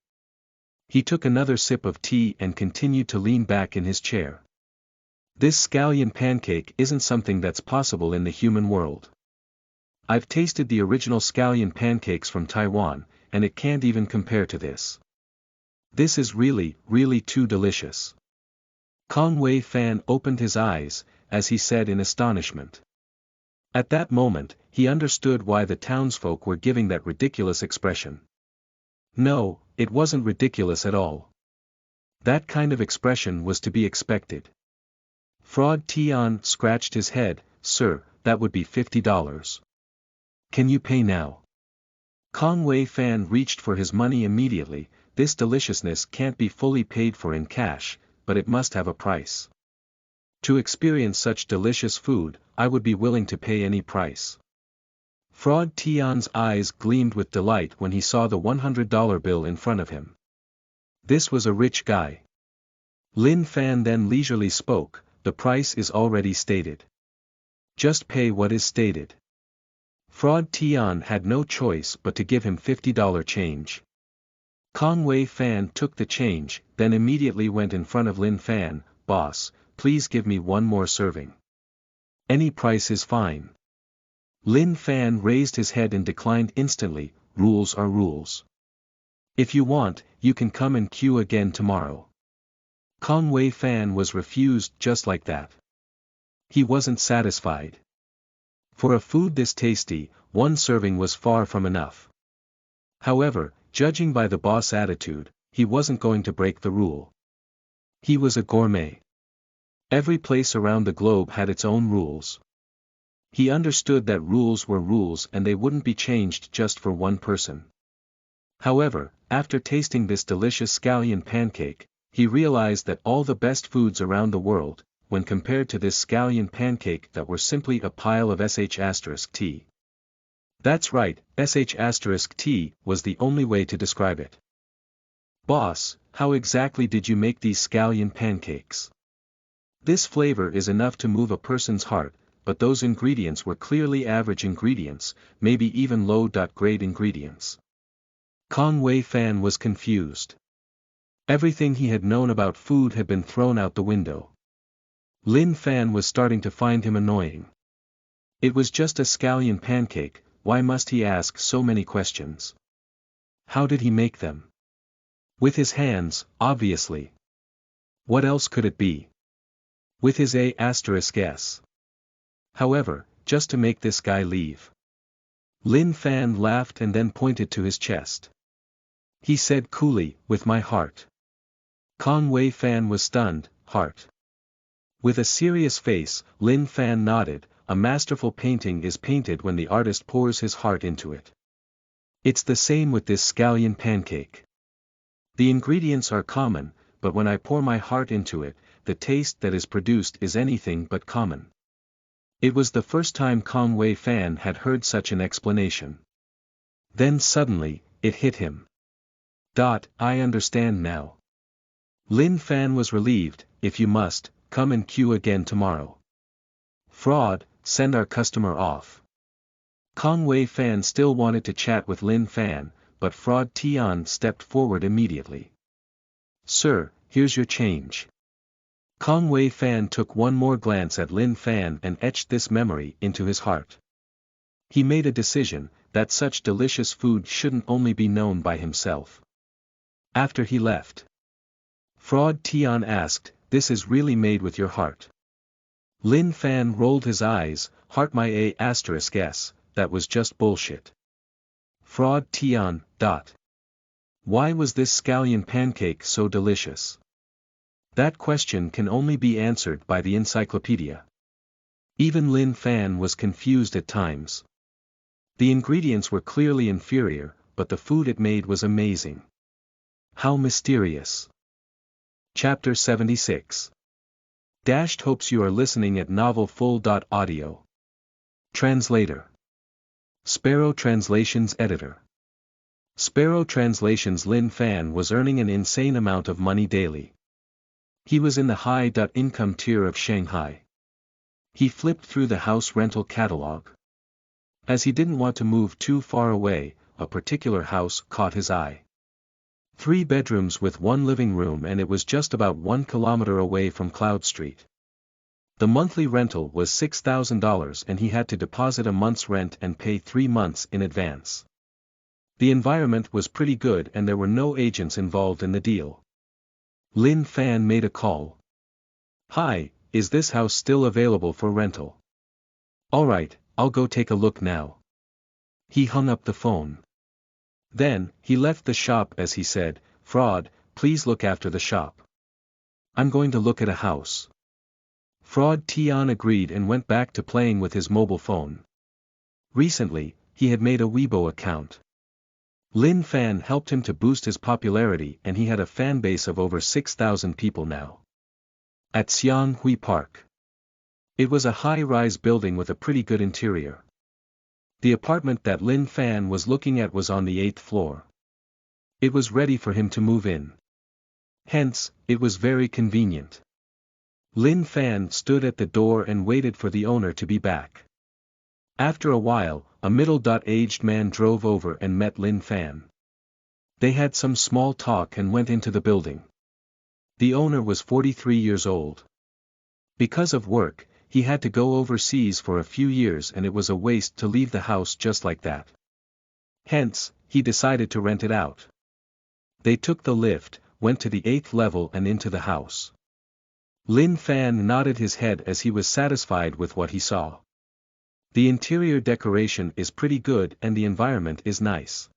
He took another sip of tea and continued to lean back in his chair. This scallion pancake isn't something that's possible in the human world. I've tasted the original scallion pancakes from Taiwan, and it can't even compare to this. This is really, really too delicious. Kong Wei Fan opened his eyes, as he said in astonishment. At that moment, he understood why the townsfolk were giving that ridiculous expression. No, it wasn't ridiculous at all. That kind of expression was to be expected. Fraud Tian scratched his head, "Sir, that would be $50. Can you pay now?" Kong Wei Fan reached for his money immediately. This deliciousness can't be fully paid for in cash, but it must have a price. To experience such delicious food, I would be willing to pay any price. Fraud Tian's eyes gleamed with delight when he saw the $100 bill in front of him. This was a rich guy. Lin Fan then leisurely spoke, "The price is already stated. Just pay what is stated." Fraud Tian had no choice but to give him $50 change. Kong Wei Fan took the change, then immediately went in front of Lin Fan, "Boss, please give me one more serving." "Any price is fine." Lin Fan raised his head and declined instantly, "Rules are rules. If you want, you can come and queue again tomorrow." Kong Wei Fan was refused just like that. He wasn't satisfied. For a food this tasty, one serving was far from enough. However, judging by the boss' attitude, he wasn't going to break the rule. He was a gourmet. Every place around the globe had its own rules. He understood that rules were rules and they wouldn't be changed just for one person. However, after tasting this delicious scallion pancake, he realized that all the best foods around the world, when compared to this scallion pancake, that were simply a pile of sh*t. That's right, sh*t was the only way to describe it. "Boss, how exactly did you make these scallion pancakes? This flavor is enough to move a person's heart, but those ingredients were clearly average ingredients, maybe even low-grade ingredients." Kong Wei Fan was confused. Everything he had known about food had been thrown out the window. Lin Fan was starting to find him annoying. It was just a scallion pancake, why must he ask so many questions? How did he make them? With his hands, obviously. What else could it be? With his A*s. However, just to make this guy leave. Lin Fan laughed and then pointed to his chest. He said coolly, "With my heart." Kong Wei Fan was stunned, "Heart?" With a serious face, Lin Fan nodded, "A masterful painting is painted when the artist pours his heart into it. It's the same with this scallion pancake. The ingredients are common, but when I pour my heart into it, the taste that is produced is anything but common." It was the first time Kong Wei Fan had heard such an explanation. Then suddenly, it hit him. I understand now. Lin Fan was relieved. "If you must, come and queue again tomorrow." "Fraud, send our customer off." Kong Wei Fan still wanted to chat with Lin Fan, but Fraud Tian stepped forward immediately. "Sir, here's your change. Kong Wei Fan took one more glance at Lin Fan and etched this memory into his heart. He made a decision that such delicious food shouldn't only be known by himself. After he left, Fraud Tian asked, "This is really made with your heart?" Lin Fan rolled his eyes, "Heart my A*s, that was just bullshit." Fraud Tian. Why was this scallion pancake so delicious? That question can only be answered by the encyclopedia. Even Lin Fan was confused at times. The ingredients were clearly inferior, but the food it made was amazing. How mysterious. Chapter 76. Hopes you are listening at novelfull.audio. Translator. Sparrow Translations Editor. Sparrow Translations. Lin Fan was earning an insane amount of money daily. He was in the high-income tier of Shanghai. He flipped through the house rental catalog. As he didn't want to move too far away, a particular house caught his eye. 3 bedrooms with 1 living room, and it was just about 1 kilometer away from Cloud Street. The monthly rental was $6,000 and he had to deposit a month's rent and pay 3 months in advance. The environment was pretty good and there were no agents involved in the deal. Lin Fan made a call. "Hi, is this house still available for rental?" "Alright, I'll go take a look now." He hung up the phone. Then, he left the shop as he said, "Fraud, please look after the shop. I'm going to look at a house." Fraud Tian agreed and went back to playing with his mobile phone. Recently, he had made a Weibo account. Lin Fan helped him to boost his popularity and he had a fan base of over 6,000 people now. At Xianghui Park. It was a high-rise building with a pretty good interior. The apartment that Lin Fan was looking at was on the 8th floor. It was ready for him to move in. Hence, it was very convenient. Lin Fan stood at the door and waited for the owner to be back. After a while, a middle-aged man drove over and met Lin Fan. They had some small talk and went into the building. The owner was 43 years old. Because of work, he had to go overseas for a few years and it was a waste to leave the house just like that. Hence, he decided to rent it out. They took the lift, went to the 8th level and into the house. Lin Fan nodded his head as he was satisfied with what he saw. The interior decoration is pretty good and the environment is nice.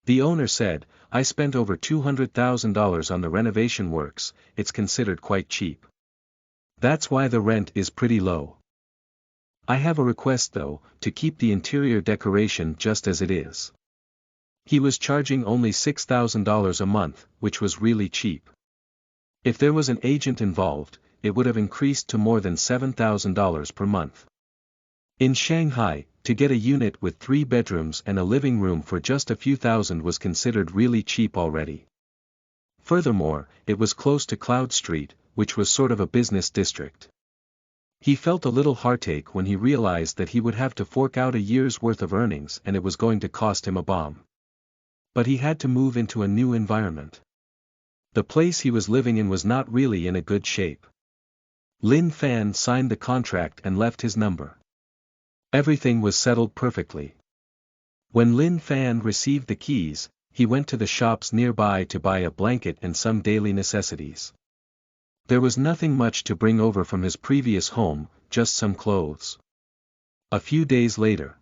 The owner said, "I spent over $200,000 on the renovation works, it's considered quite cheap. That's why the rent is pretty low. I have a request though, to keep the interior decoration just as it is." He was charging only $6,000 a month, which was really cheap. If there was an agent involved, it would have increased to more than $7,000 per month. In Shanghai, to get a unit with 3 bedrooms and a living room for just a few thousand was considered really cheap already. Furthermore, it was close to Cloud Street, which was sort of a business district. He felt a little heartache when he realized that he would have to fork out a year's worth of earnings and it was going to cost him a bomb. But he had to move into a new environment. The place he was living in was not really in a good shape. Lin Fan signed the contract and left his number. Everything was settled perfectly. When Lin Fan received the keys, he went to the shops nearby to buy a blanket and some daily necessities. There was nothing much to bring over from his previous home, just some clothes. A few days later,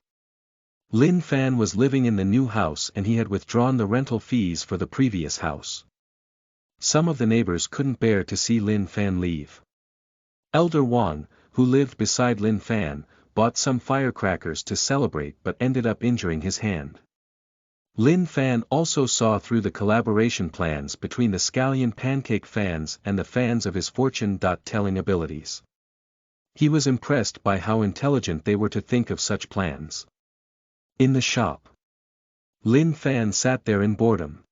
Lin Fan was living in the new house and he had withdrawn the rental fees for the previous house. Some of the neighbors couldn't bear to see Lin Fan leave. Elder Wang, who lived beside Lin Fan, bought some firecrackers to celebrate but ended up injuring his hand. Lin Fan also saw through the collaboration plans between the Scallion Pancake fans and the fans of his fortune-telling abilities. He was impressed by how intelligent they were to think of such plans. In the shop, Lin Fan sat there in boredom.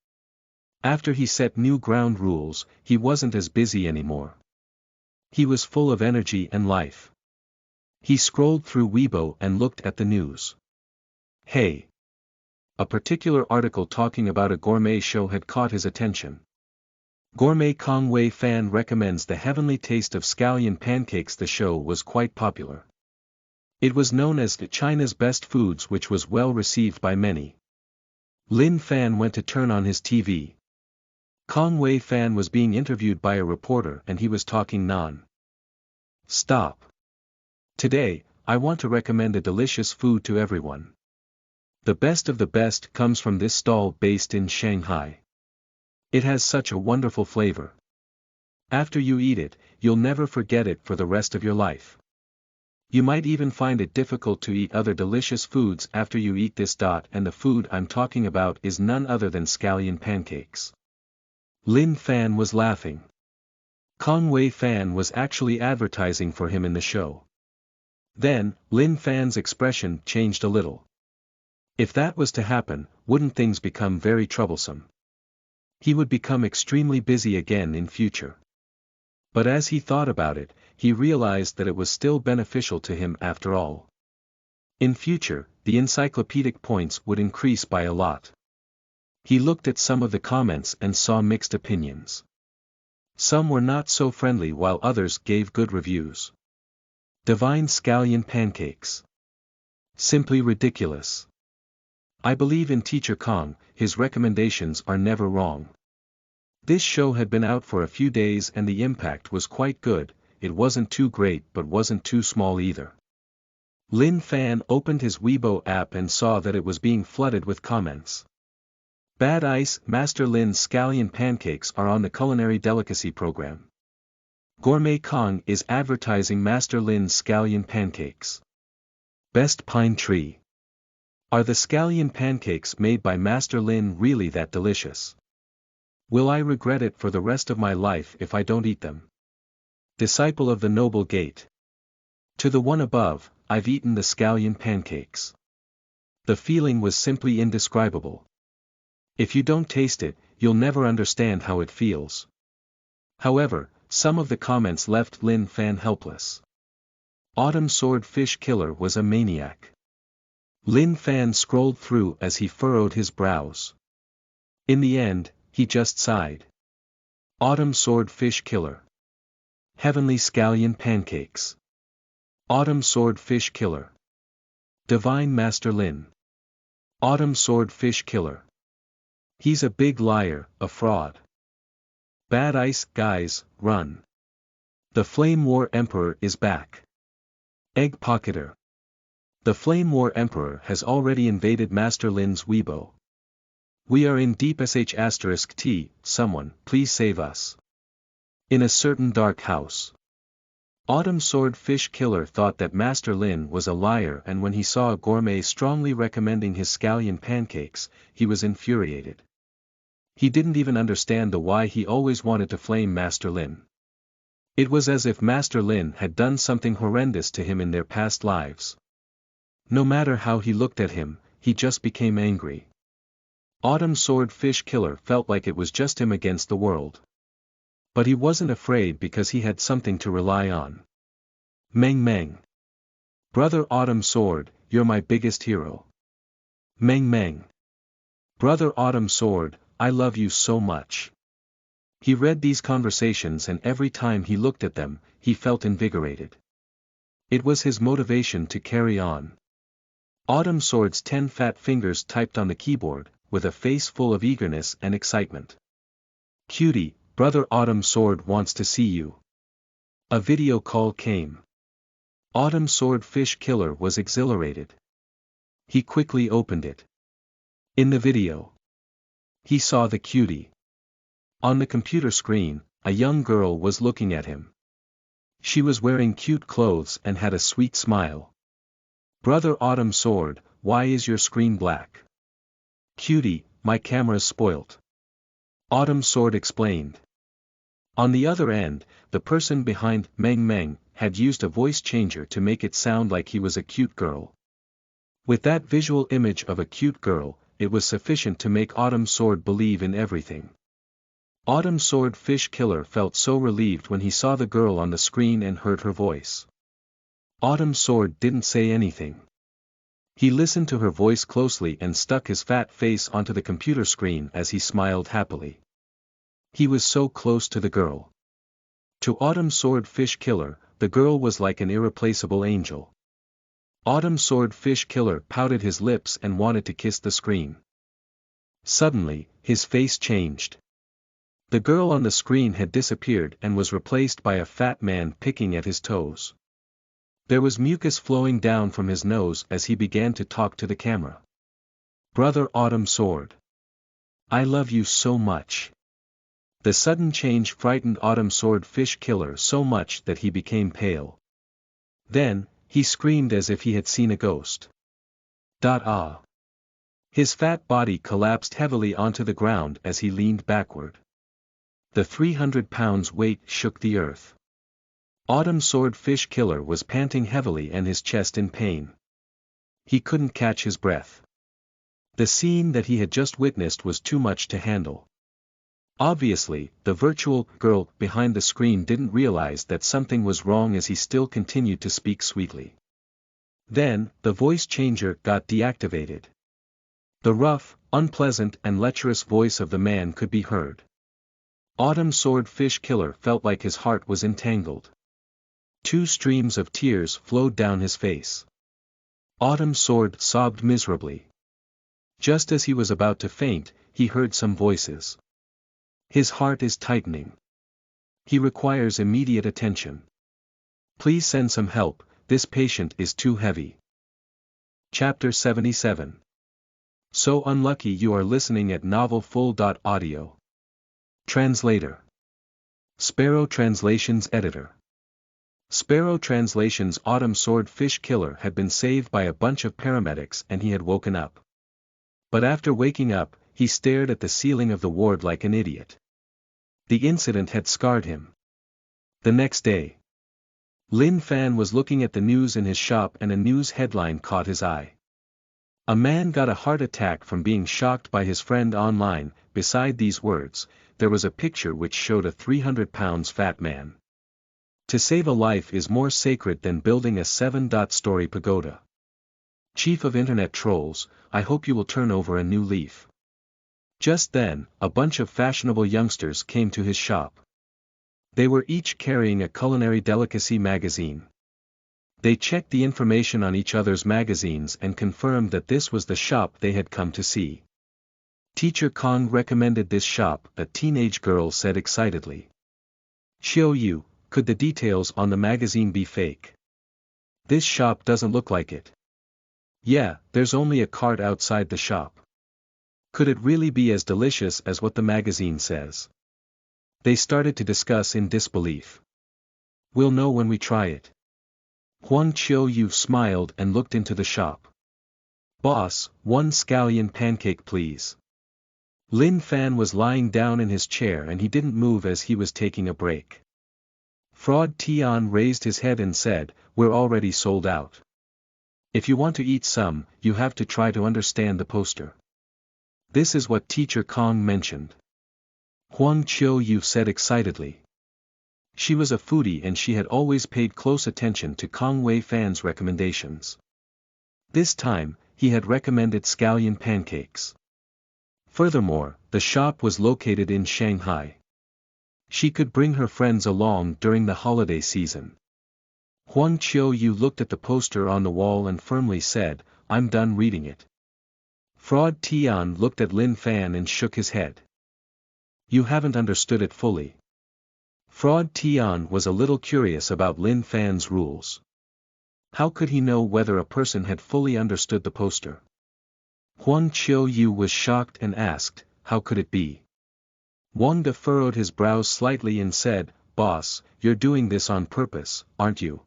After he set new ground rules, he wasn't as busy anymore. He was full of energy and life. He scrolled through Weibo and looked at the news. Hey! A particular article talking about a gourmet show had caught his attention. Gourmet Kong Wei Fan recommends the heavenly taste of scallion pancakes. The show was quite popular. It was known as China's best foods, which was well received by many. Lin Fan went to turn on his TV. Kong Wei Fan was being interviewed by a reporter and he was talking non-stop. Today, I want to recommend a delicious food to everyone. The best of the best comes from this stall based in Shanghai. It has such a wonderful flavor. After you eat it, you'll never forget it for the rest of your life. You might even find it difficult to eat other delicious foods after you eat this. And the food I'm talking about is none other than scallion pancakes. Lin Fan was laughing. Kong Wei Fan was actually advertising for him in the show. Then, Lin Fan's expression changed a little. If that was to happen, wouldn't things become very troublesome? He would become extremely busy again in future. But as he thought about it, he realized that it was still beneficial to him after all. In future, the encyclopedic points would increase by a lot. He looked at some of the comments and saw mixed opinions. Some were not so friendly while others gave good reviews. Divine scallion pancakes. Simply ridiculous. I believe in Teacher Kong, his recommendations are never wrong. This show had been out for a few days and the impact was quite good. It wasn't too great but wasn't too small either. Lin Fan opened his Weibo app and saw that it was being flooded with comments. Bad Ice, Master Lin's scallion pancakes are on the culinary delicacy program. Gourmet Kong is advertising Master Lin's scallion pancakes. Best Pine Tree. Are the scallion pancakes made by Master Lin really that delicious? Will I regret it for the rest of my life if I don't eat them? Disciple of the Noble Gate. To the one above, I've eaten the scallion pancakes. The feeling was simply indescribable. If you don't taste it, you'll never understand how it feels. However, some of the comments left Lin Fan helpless. Autumn Sword Fish Killer was a maniac. Lin Fan scrolled through as he furrowed his brows. In the end, he just sighed. Autumn Sword Fish Killer. Heavenly scallion pancakes. Autumn Sword Fish Killer. Divine Master Lin. Autumn Sword Fish Killer. He's a big liar, a fraud. Bad Ice, guys, run. The Flame War Emperor is back. Egg Pocketer. The Flame War Emperor has already invaded Master Lin's Weibo. We are in deep sh*t, someone, please save us. In a certain dark house. Autumn Sword Fish Killer thought that Master Lin was a liar, and when he saw a gourmet strongly recommending his scallion pancakes, he was infuriated. He didn't even understand the why he always wanted to flame Master Lin. It was as if Master Lin had done something horrendous to him in their past lives. No matter how he looked at him, he just became angry. Autumn Sword Fish Killer felt like it was just him against the world. But he wasn't afraid because he had something to rely on. Meng Meng. Brother Autumn Sword, you're my biggest hero. Meng Meng. Brother Autumn Sword, I love you so much. He read these conversations and every time he looked at them, he felt invigorated. It was his motivation to carry on. Autumn Sword's 10 fat fingers typed on the keyboard, with a face full of eagerness and excitement. Cutie, Brother Autumn Sword wants to see you. A video call came. Autumn Sword Fish Killer was exhilarated. He quickly opened it. In the video, he saw the cutie. On the computer screen, a young girl was looking at him. She was wearing cute clothes and had a sweet smile. Brother Autumn Sword, why is your screen black? Cutie, my camera's spoilt. Autumn Sword explained. On the other end, the person behind Meng Meng had used a voice changer to make it sound like he was a cute girl. With that visual image of a cute girl, it was sufficient to make Autumn Sword believe in everything. Autumn Sword Fish Killer felt so relieved when he saw the girl on the screen and heard her voice. Autumn Sword didn't say anything. He listened to her voice closely and stuck his fat face onto the computer screen as he smiled happily. He was so close to the girl. To Autumn Sword Fish Killer, the girl was like an irreplaceable angel. Autumn Sword Fish Killer pouted his lips and wanted to kiss the screen. Suddenly, his face changed. The girl on the screen had disappeared and was replaced by a fat man picking at his toes. There was mucus flowing down from his nose as he began to talk to the camera. "Brother Autumn Sword. I love you so much." The sudden change frightened Autumn Sword Fish Killer so much that he became pale. Then, he screamed as if he had seen a ghost. Ah! His fat body collapsed heavily onto the ground as he leaned backward. The 300 pounds weight shook the earth. Autumn Sword Fish Killer was panting heavily and his chest in pain. He couldn't catch his breath. The scene that he had just witnessed was too much to handle. Obviously, the virtual girl behind the screen didn't realize that something was wrong as he still continued to speak sweetly. Then, the voice changer got deactivated. The rough, unpleasant and lecherous voice of the man could be heard. Autumn Sword Fish Killer felt like his heart was entangled. 2 streams of tears flowed down his face. Autumn Sword sobbed miserably. Just as he was about to faint, he heard some voices. "His heart is tightening. He requires immediate attention. Please send some help, this patient is too heavy." Chapter 77. So unlucky you are listening at novelfull.audio. Translator. Sparrow Translations Editor. Sparrow Translations Autumn Sword Fish Killer had been saved by a bunch of paramedics and he had woken up. But after waking up, he stared at the ceiling of the ward like an idiot. The incident had scarred him. The next day, Lin Fan was looking at the news in his shop and a news headline caught his eye. "A man got a heart attack from being shocked by his friend online." Beside these words, there was a picture which showed a 300 pounds fat man. To save a life is more sacred than building a 7-story pagoda. Chief of Internet Trolls, I hope you will turn over a new leaf. Just then, a bunch of fashionable youngsters came to his shop. They were each carrying a culinary delicacy magazine. They checked the information on each other's magazines and confirmed that this was the shop they had come to see. "Teacher Kong recommended this shop," a teenage girl said excitedly. "Xiao Yu, could the details on the magazine be fake? This shop doesn't look like it." "Yeah, there's only a cart outside the shop. Could it really be as delicious as what the magazine says?" They started to discuss in disbelief. "We'll know when we try it." Huang Qiu smiled and looked into the shop. "Boss, 1 scallion pancake please." Lin Fan was lying down in his chair and he didn't move as he was taking a break. Fraud Tian raised his head and said, "We're already sold out. If you want to eat some, you have to try to understand the poster." This is what Teacher Kong mentioned. Huang Qiu said excitedly. She was a foodie and she had always paid close attention to Kong Wei Fan's recommendations. This time, he had recommended scallion pancakes. Furthermore, the shop was located in Shanghai. She could bring her friends along during the holiday season. Huang Qiu looked at the poster on the wall and firmly said, "I'm done reading it." Fraud Tian looked at Lin Fan and shook his head. "You haven't understood it fully." Fraud Tian was a little curious about Lin Fan's rules. How could he know whether a person had fully understood the poster? Huang Qiu was shocked and asked, "How could it be?" Wang De furrowed his brows slightly and said, "Boss, you're doing this on purpose, aren't you?"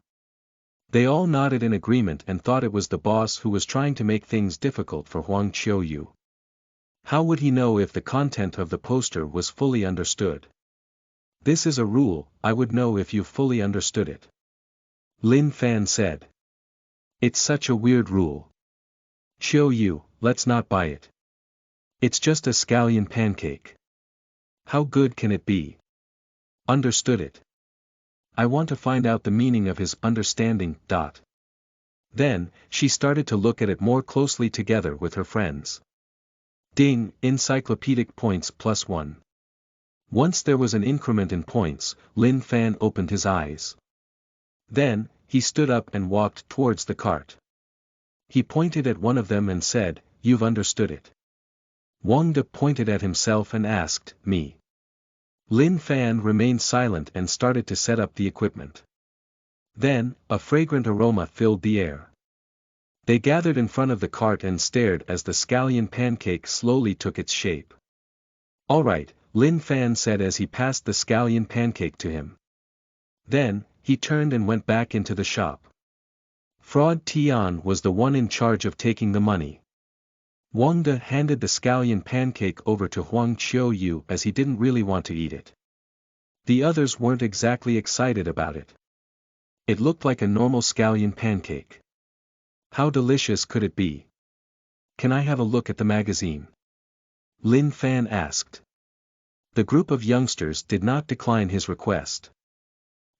They all nodded in agreement and thought it was the boss who was trying to make things difficult for Huang Qiu. How would he know if the content of the poster was fully understood? "This is a rule, I would know if you fully understood it." Lin Fan said. "It's such a weird rule. Qiu, let's not buy it. It's just a scallion pancake. How good can it be?" "Understood it. I want to find out the meaning of his understanding." Then, she started to look at it more closely together with her friends. Ding, encyclopedic points +1. Once there was an increment in points, Lin Fan opened his eyes. Then, he stood up and walked towards the cart. He pointed at one of them and said, "You've understood it." Wang De pointed at himself and asked, "Me?" Lin Fan remained silent and started to set up the equipment. Then, a fragrant aroma filled the air. They gathered in front of the cart and stared as the scallion pancake slowly took its shape. "All right," Lin Fan said as he passed the scallion pancake to him. Then, he turned and went back into the shop. Fraud Tian was the one in charge of taking the money. Wang De handed the scallion pancake over to Huang Qiu as he didn't really want to eat it. The others weren't exactly excited about it. It looked like a normal scallion pancake. How delicious could it be? "Can I have a look at the magazine?" Lin Fan asked. The group of youngsters did not decline his request.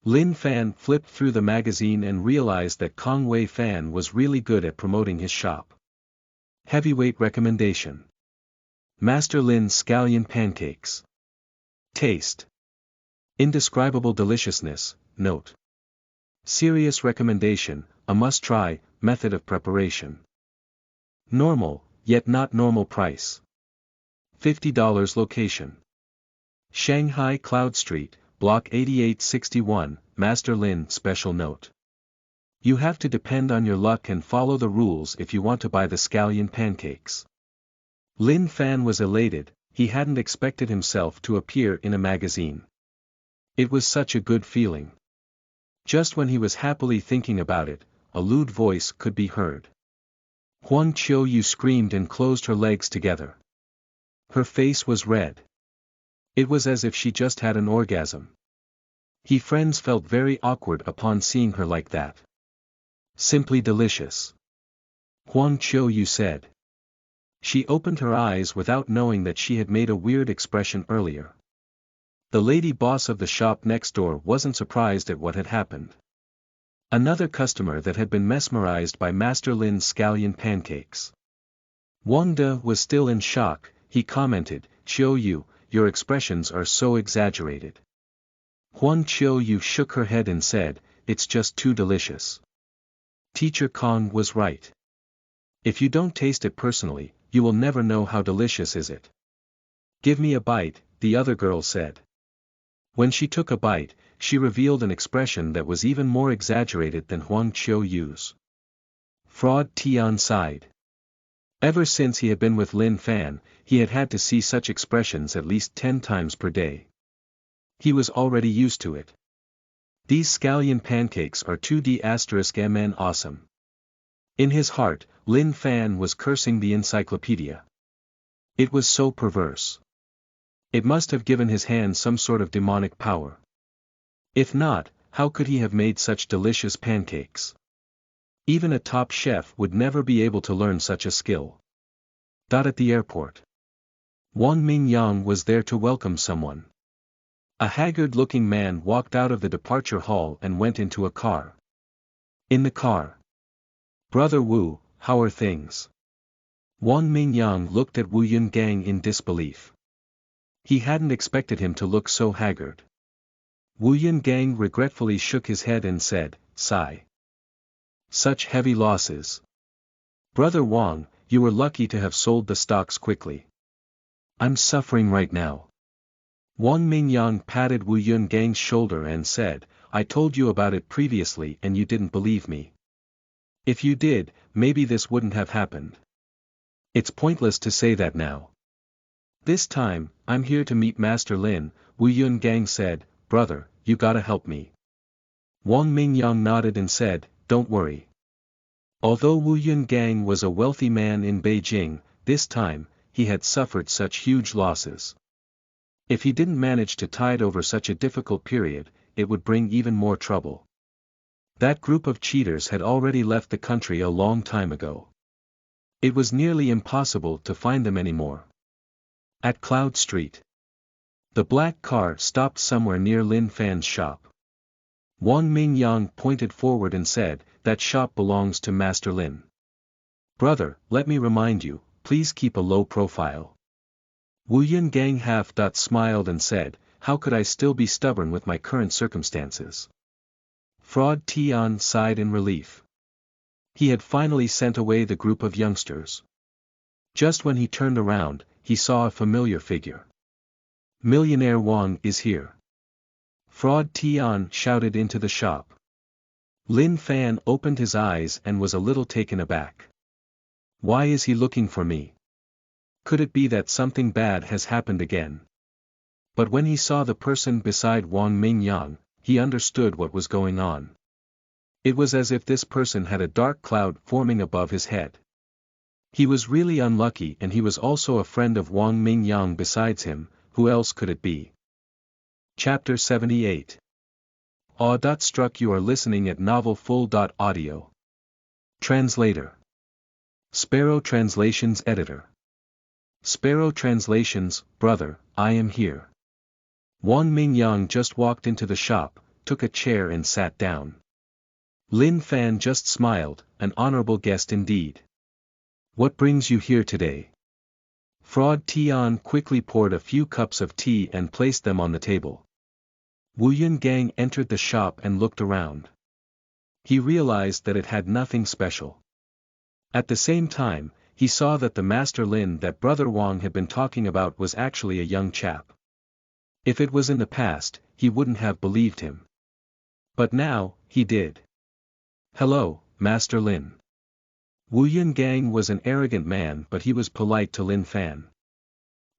Lin Fan flipped through the magazine and realized that Kong Wei Fan was really good at promoting his shop. Heavyweight recommendation. Master Lin's Scallion Pancakes. Taste. Indescribable deliciousness, note. Serious recommendation, a must-try, method of preparation. Normal, yet not normal price. $50 location. Shanghai Cloud Street, Block 8861, Master Lin. Special note. You have to depend on your luck and follow the rules if you want to buy the scallion pancakes. Lin Fan was elated, he hadn't expected himself to appear in a magazine. It was such a good feeling. Just when he was happily thinking about it, a lewd voice could be heard. Huang Qiu screamed and closed her legs together. Her face was red. It was as if she just had an orgasm. He friends felt very awkward upon seeing her like that. Simply delicious. Huang Qiu said. She opened her eyes without knowing that she had made a weird expression earlier. The lady boss of the shop next door wasn't surprised at what had happened. Another customer that had been mesmerized by Master Lin's scallion pancakes. Wang De was still in shock, he commented, "Qiu, your expressions are so exaggerated." Huang Qiu shook her head and said, "It's just too delicious." Teacher Kong was right. If you don't taste it personally, you will never know how delicious is it. "Give me a bite," the other girl said. When she took a bite, she revealed an expression that was even more exaggerated than Huang Qiu's. Fraud Tian sighed. Ever since he had been with Lin Fan, he had had to see such expressions at least 10 times per day. He was already used to it. These scallion pancakes are 2D*mn awesome. In his heart, Lin Fan was cursing the encyclopedia. It was so perverse. It must have given his hand some sort of demonic power. If not, how could he have made such delicious pancakes? Even a top chef would never be able to learn such a skill. At the airport. Wang Mingyang was there to welcome someone. A haggard-looking man walked out of the departure hall and went into a car. In the car. "Brother Wu, how are things?" Wang Mingyang looked at Wu Yungang in disbelief. He hadn't expected him to look so haggard. Wu Yungang regretfully shook his head and said, "Sigh. Such heavy losses. Brother Wang, you were lucky to have sold the stocks quickly. I'm suffering right now." Wang Mingyang patted Wu Yungang's shoulder and said, "I told you about it previously and you didn't believe me. If you did, maybe this wouldn't have happened. It's pointless to say that now. This time, I'm here to meet Master Lin," Wu Yungang said. "Brother, you gotta help me." Wang Mingyang nodded and said, "Don't worry." Although Wu Yungang was a wealthy man in Beijing, this time, he had suffered such huge losses. If he didn't manage to tide over such a difficult period, it would bring even more trouble. That group of cheaters had already left the country a long time ago. It was nearly impossible to find them anymore. At Cloud Street. The black car stopped somewhere near Lin Fan's shop. Wang Mingyang pointed forward and said, "That shop belongs to Master Lin. Brother, let me remind you, please keep a low profile. Wu Yungang half smiled and said, how could I still be stubborn with my current circumstances? Fraud Tian sighed in relief. He had finally sent away the group of youngsters. Just when he turned around, he saw a familiar figure. Millionaire Wang is here. Fraud Tian shouted into the shop. Lin Fan opened his eyes and was a little taken aback. Why is he looking for me? Could it be that something bad has happened again? But when he saw the person beside Wang Mingyang, he understood what was going on. It was as if this person had a dark cloud forming above his head. He was really unlucky, and he was also a friend of Wang Mingyang besides him. Who else could it be? Chapter 78. Struck. You are listening at novelfull.audio. Translator. Sparrow Translations Editor. Sparrow Translations, brother, I am here. Wang Mingyang just walked into the shop, took a chair and sat down. Lin Fan just smiled, an honorable guest indeed. What brings you here today? Fraud Tian quickly poured a few cups of tea and placed them on the table. Wu Yungang entered the shop and looked around. He realized that it had nothing special. At the same time, he saw that the Master Lin that Brother Wang had been talking about was actually a young chap. If it was in the past, he wouldn't have believed him. But now, he did. Hello, Master Lin. Wu Yungang was an arrogant man, but he was polite to Lin Fan.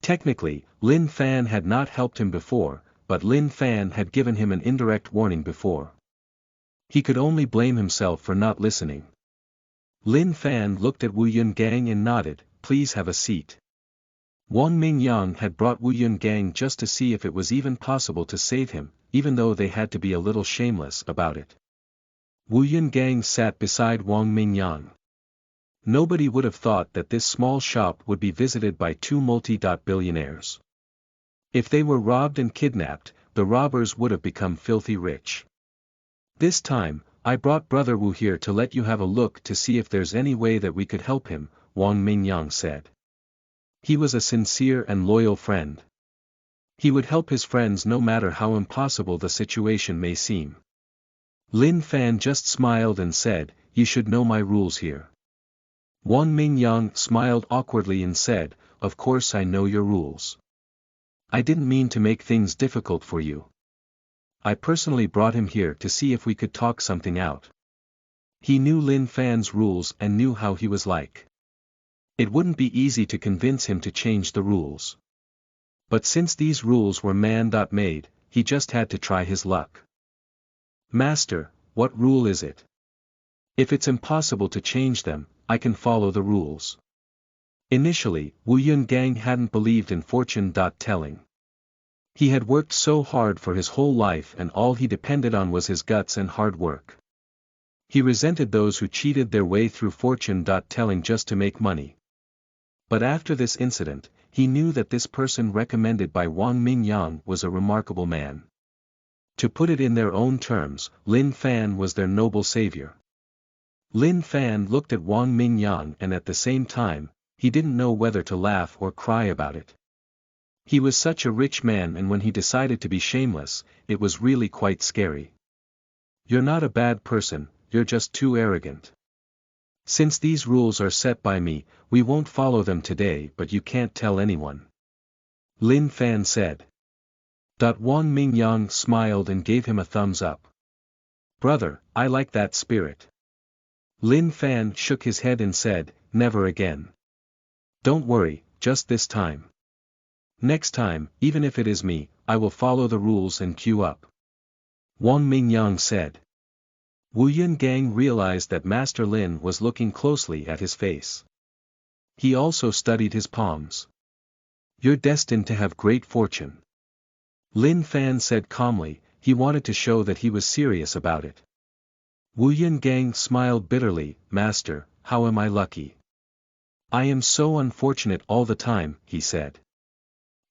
Technically, Lin Fan had not helped him before, but Lin Fan had given him an indirect warning before. He could only blame himself for not listening. Lin Fan looked at Wu Yungang and nodded, please have a seat. Wang Mingyang had brought Wu Yungang just to see if it was even possible to save him, even though they had to be a little shameless about it. Wu Yungang sat beside Wang Mingyang. Nobody would have thought that this small shop would be visited by two multi-billionaires. If they were robbed and kidnapped, the robbers would have become filthy rich. This time, I brought Brother Wu here to let you have a look to see if there's any way that we could help him, Wang Mingyang said. He was a sincere and loyal friend. He would help his friends no matter how impossible the situation may seem. Lin Fan just smiled and said, you should know my rules here. Wang Mingyang smiled awkwardly and said, of course I know your rules. I didn't mean to make things difficult for you. I personally brought him here to see if we could talk something out. He knew Lin Fan's rules and knew how he was like. It wouldn't be easy to convince him to change the rules. But since these rules were man-made, he just had to try his luck. Master, what rule is it? If it's impossible to change them, I can follow the rules. Initially, Wu Yungang hadn't believed in fortune-telling. He had worked so hard for his whole life and all he depended on was his guts and hard work. He resented those who cheated their way through fortune-telling just to make money. But after this incident, he knew that this person recommended by Wang Mingyang was a remarkable man. To put it in their own terms, Lin Fan was their noble savior. Lin Fan looked at Wang Mingyang and at the same time, he didn't know whether to laugh or cry about it. He was such a rich man, and when he decided to be shameless, it was really quite scary. You're not a bad person, you're just too arrogant. Since these rules are set by me, we won't follow them today, but you can't tell anyone. Lin Fan said. Wang Mingyang smiled and gave him a thumbs up. Brother, I like that spirit. Lin Fan shook his head and said, never again. Don't worry, just this time. Next time, even if it is me, I will follow the rules and queue up. Wang Mingyang said. Wu Yungang realized that Master Lin was looking closely at his face. He also studied his palms. You're destined to have great fortune. Lin Fan said calmly, he wanted to show that he was serious about it. Wu Yungang smiled bitterly, Master, how am I lucky? I am so unfortunate all the time, he said.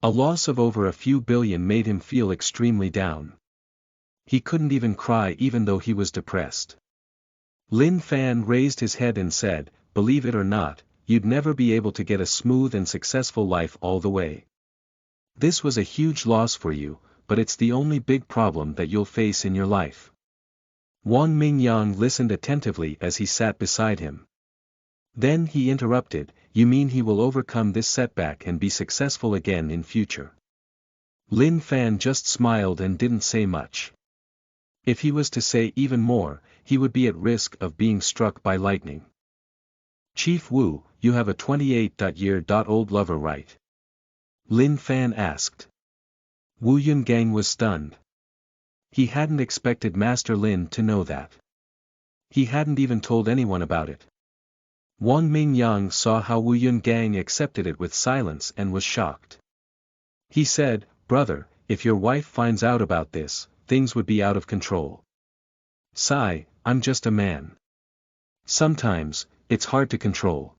A loss of over a few billion made him feel extremely down. He couldn't even cry even though he was depressed. Lin Fan raised his head and said, believe it or not, you'd never be able to get a smooth and successful life all the way. This was a huge loss for you, but it's the only big problem that you'll face in your life. Wang Mingyang listened attentively as he sat beside him. Then he interrupted, you mean he will overcome this setback and be successful again in future? Lin Fan just smiled and didn't say much. If he was to say even more, he would be at risk of being struck by lightning. Chief Wu, you have a 28-year-old lover, right? Lin Fan asked. Wu Yungang was stunned. He hadn't expected Master Lin to know that. He hadn't even told anyone about it. Wang Mingyang saw how Wu Yungang accepted it with silence and was shocked. He said, brother, if your wife finds out about this, things would be out of control. Sigh, I'm just a man. Sometimes, it's hard to control.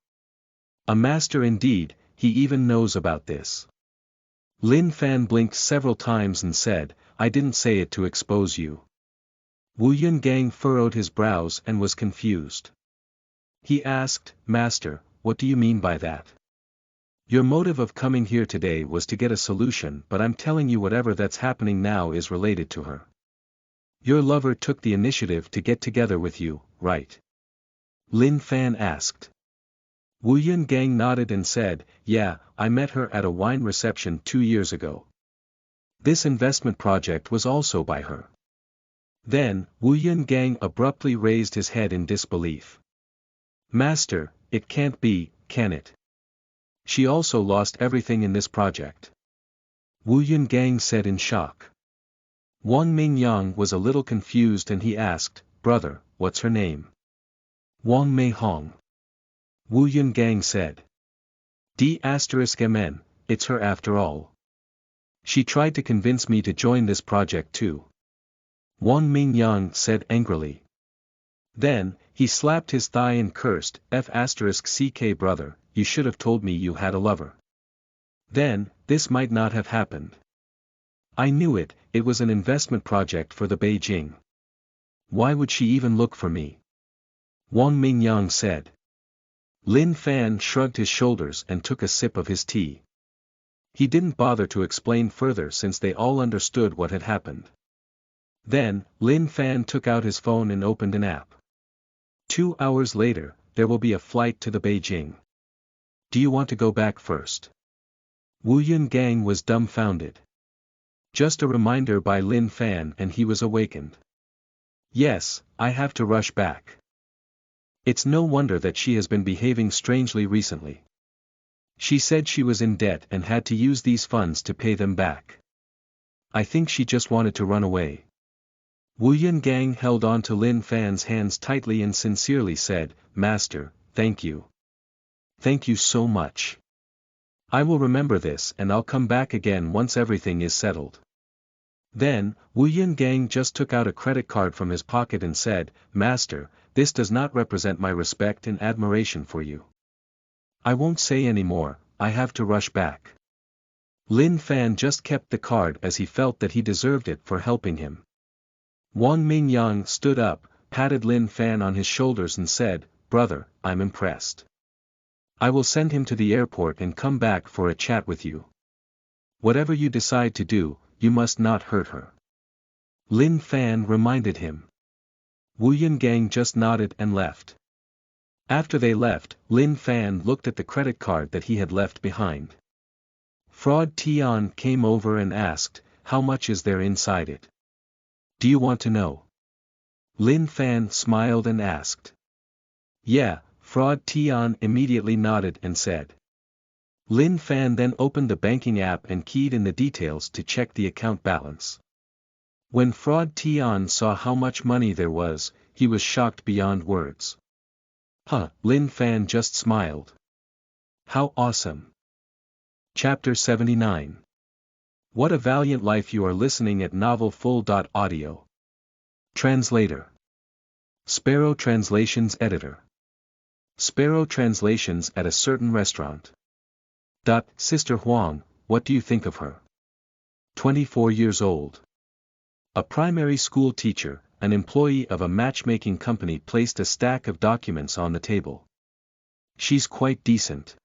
A master indeed, he even knows about this. Lin Fan blinked several times and said, I didn't say it to expose you. Wu Yungang furrowed his brows and was confused. He asked, Master, what do you mean by that? Your motive of coming here today was to get a solution, but I'm telling you whatever that's happening now is related to her. Your lover took the initiative to get together with you, right? Lin Fan asked. Wu Yungang nodded and said, yeah, I met her at a wine reception 2 years ago. This investment project was also by her. Then, Wu Yungang abruptly raised his head in disbelief. Master, it can't be, can it? She also lost everything in this project. Wu Yungang said in shock. Wang Mingyang was a little confused and he asked, brother, what's her name? Wang Mei Hong. Wu Yungang said. D*MN, it's her after all. She tried to convince me to join this project too. Wang Mingyang said angrily. Then, he slapped his thigh and cursed, F*CK brother, you should have told me you had a lover. Then, this might not have happened. I knew it, it was an investment project for the Beijing. Why would she even look for me? Wang Mingyang said. Lin Fan shrugged his shoulders and took a sip of his tea. He didn't bother to explain further since they all understood what had happened. Then, Lin Fan took out his phone and opened an app. 2 hours later, there will be a flight to the Beijing. Do you want to go back first? Wu Yungang was dumbfounded. Just a reminder by Lin Fan and he was awakened. Yes, I have to rush back. It's no wonder that she has been behaving strangely recently. She said she was in debt and had to use these funds to pay them back. I think she just wanted to run away. Wu Yungang held on to Lin Fan's hands tightly and sincerely said, Master, thank you. Thank you so much. I will remember this and I'll come back again once everything is settled. Then, Wu Yungang just took out a credit card from his pocket and said, Master, this does not represent my respect and admiration for you. I won't say any more, I have to rush back. Lin Fan just kept the card as he felt that he deserved it for helping him. Wang Mingyang stood up, patted Lin Fan on his shoulders and said, Brother, I'm impressed. I will send him to the airport and come back for a chat with you. Whatever you decide to do, you must not hurt her. Lin Fan reminded him. Wu Yungang just nodded and left. After they left, Lin Fan looked at the credit card that he had left behind. Fraud Tian came over and asked, how much is there inside it? Do you want to know? Lin Fan smiled and asked. Yeah, Fraud Tian immediately nodded and said. Lin Fan then opened the banking app and keyed in the details to check the account balance. When Fraud Tian saw how much money there was, he was shocked beyond words. Huh, Lin Fan just smiled. How awesome. Chapter 79. What a Valiant Life. You are listening at novelfull.audio. Translator. Sparrow Translations Editor. Sparrow Translations at a certain restaurant. Sister Huang, what do you think of her? 24 years old. A primary school teacher, an employee of a matchmaking company, placed a stack of documents on the table. She's quite decent.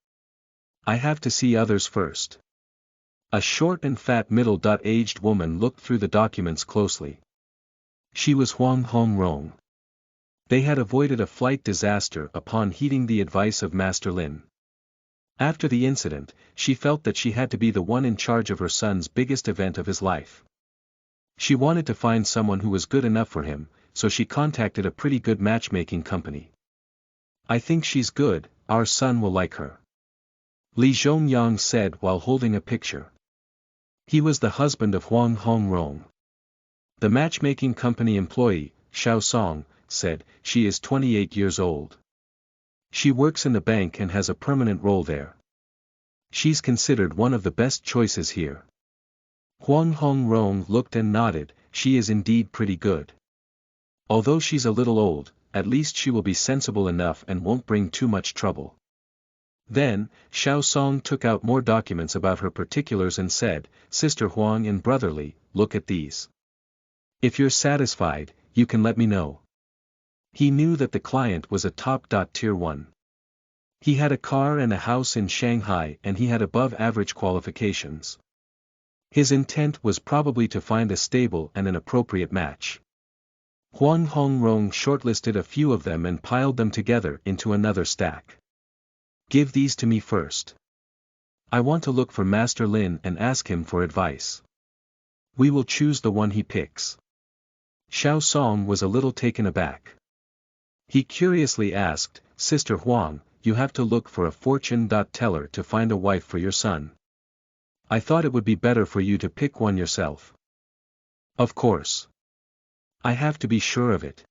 I have to see others first. A short and fat middle-aged woman looked through the documents closely. She was Huang Hongrong. They had avoided a flight disaster upon heeding the advice of Master Lin. After the incident, she felt that she had to be the one in charge of her son's biggest event of his life. She wanted to find someone who was good enough for him, so she contacted a pretty good matchmaking company. "I think she's good, our son will like her," Li Zhongyang said while holding a picture. He was the husband of Huang Hongrong. The matchmaking company employee, Xiao Song, said, "She is 28 years old. She works in the bank and has a permanent role there. She's considered one of the best choices here." Huang Hongrong looked and nodded, "She is indeed pretty good. Although she's a little old, at least she will be sensible enough and won't bring too much trouble." Then, Xiao Song took out more documents about her particulars and said, "Sister Huang and brotherly, look at these. If you're satisfied, you can let me know." He knew that the client was a top tier 1. He had a car and a house in Shanghai and he had above-average qualifications. His intent was probably to find a stable and an appropriate match. Huang Hongrong shortlisted a few of them and piled them together into another stack. "Give these to me first. I want to look for Master Lin and ask him for advice. We will choose the one he picks." Xiao Song was a little taken aback. He curiously asked, "Sister Huang, you have to look for a fortune-teller to find a wife for your son. I thought it would be better for you to pick one yourself." "Of course. I have to be sure of it.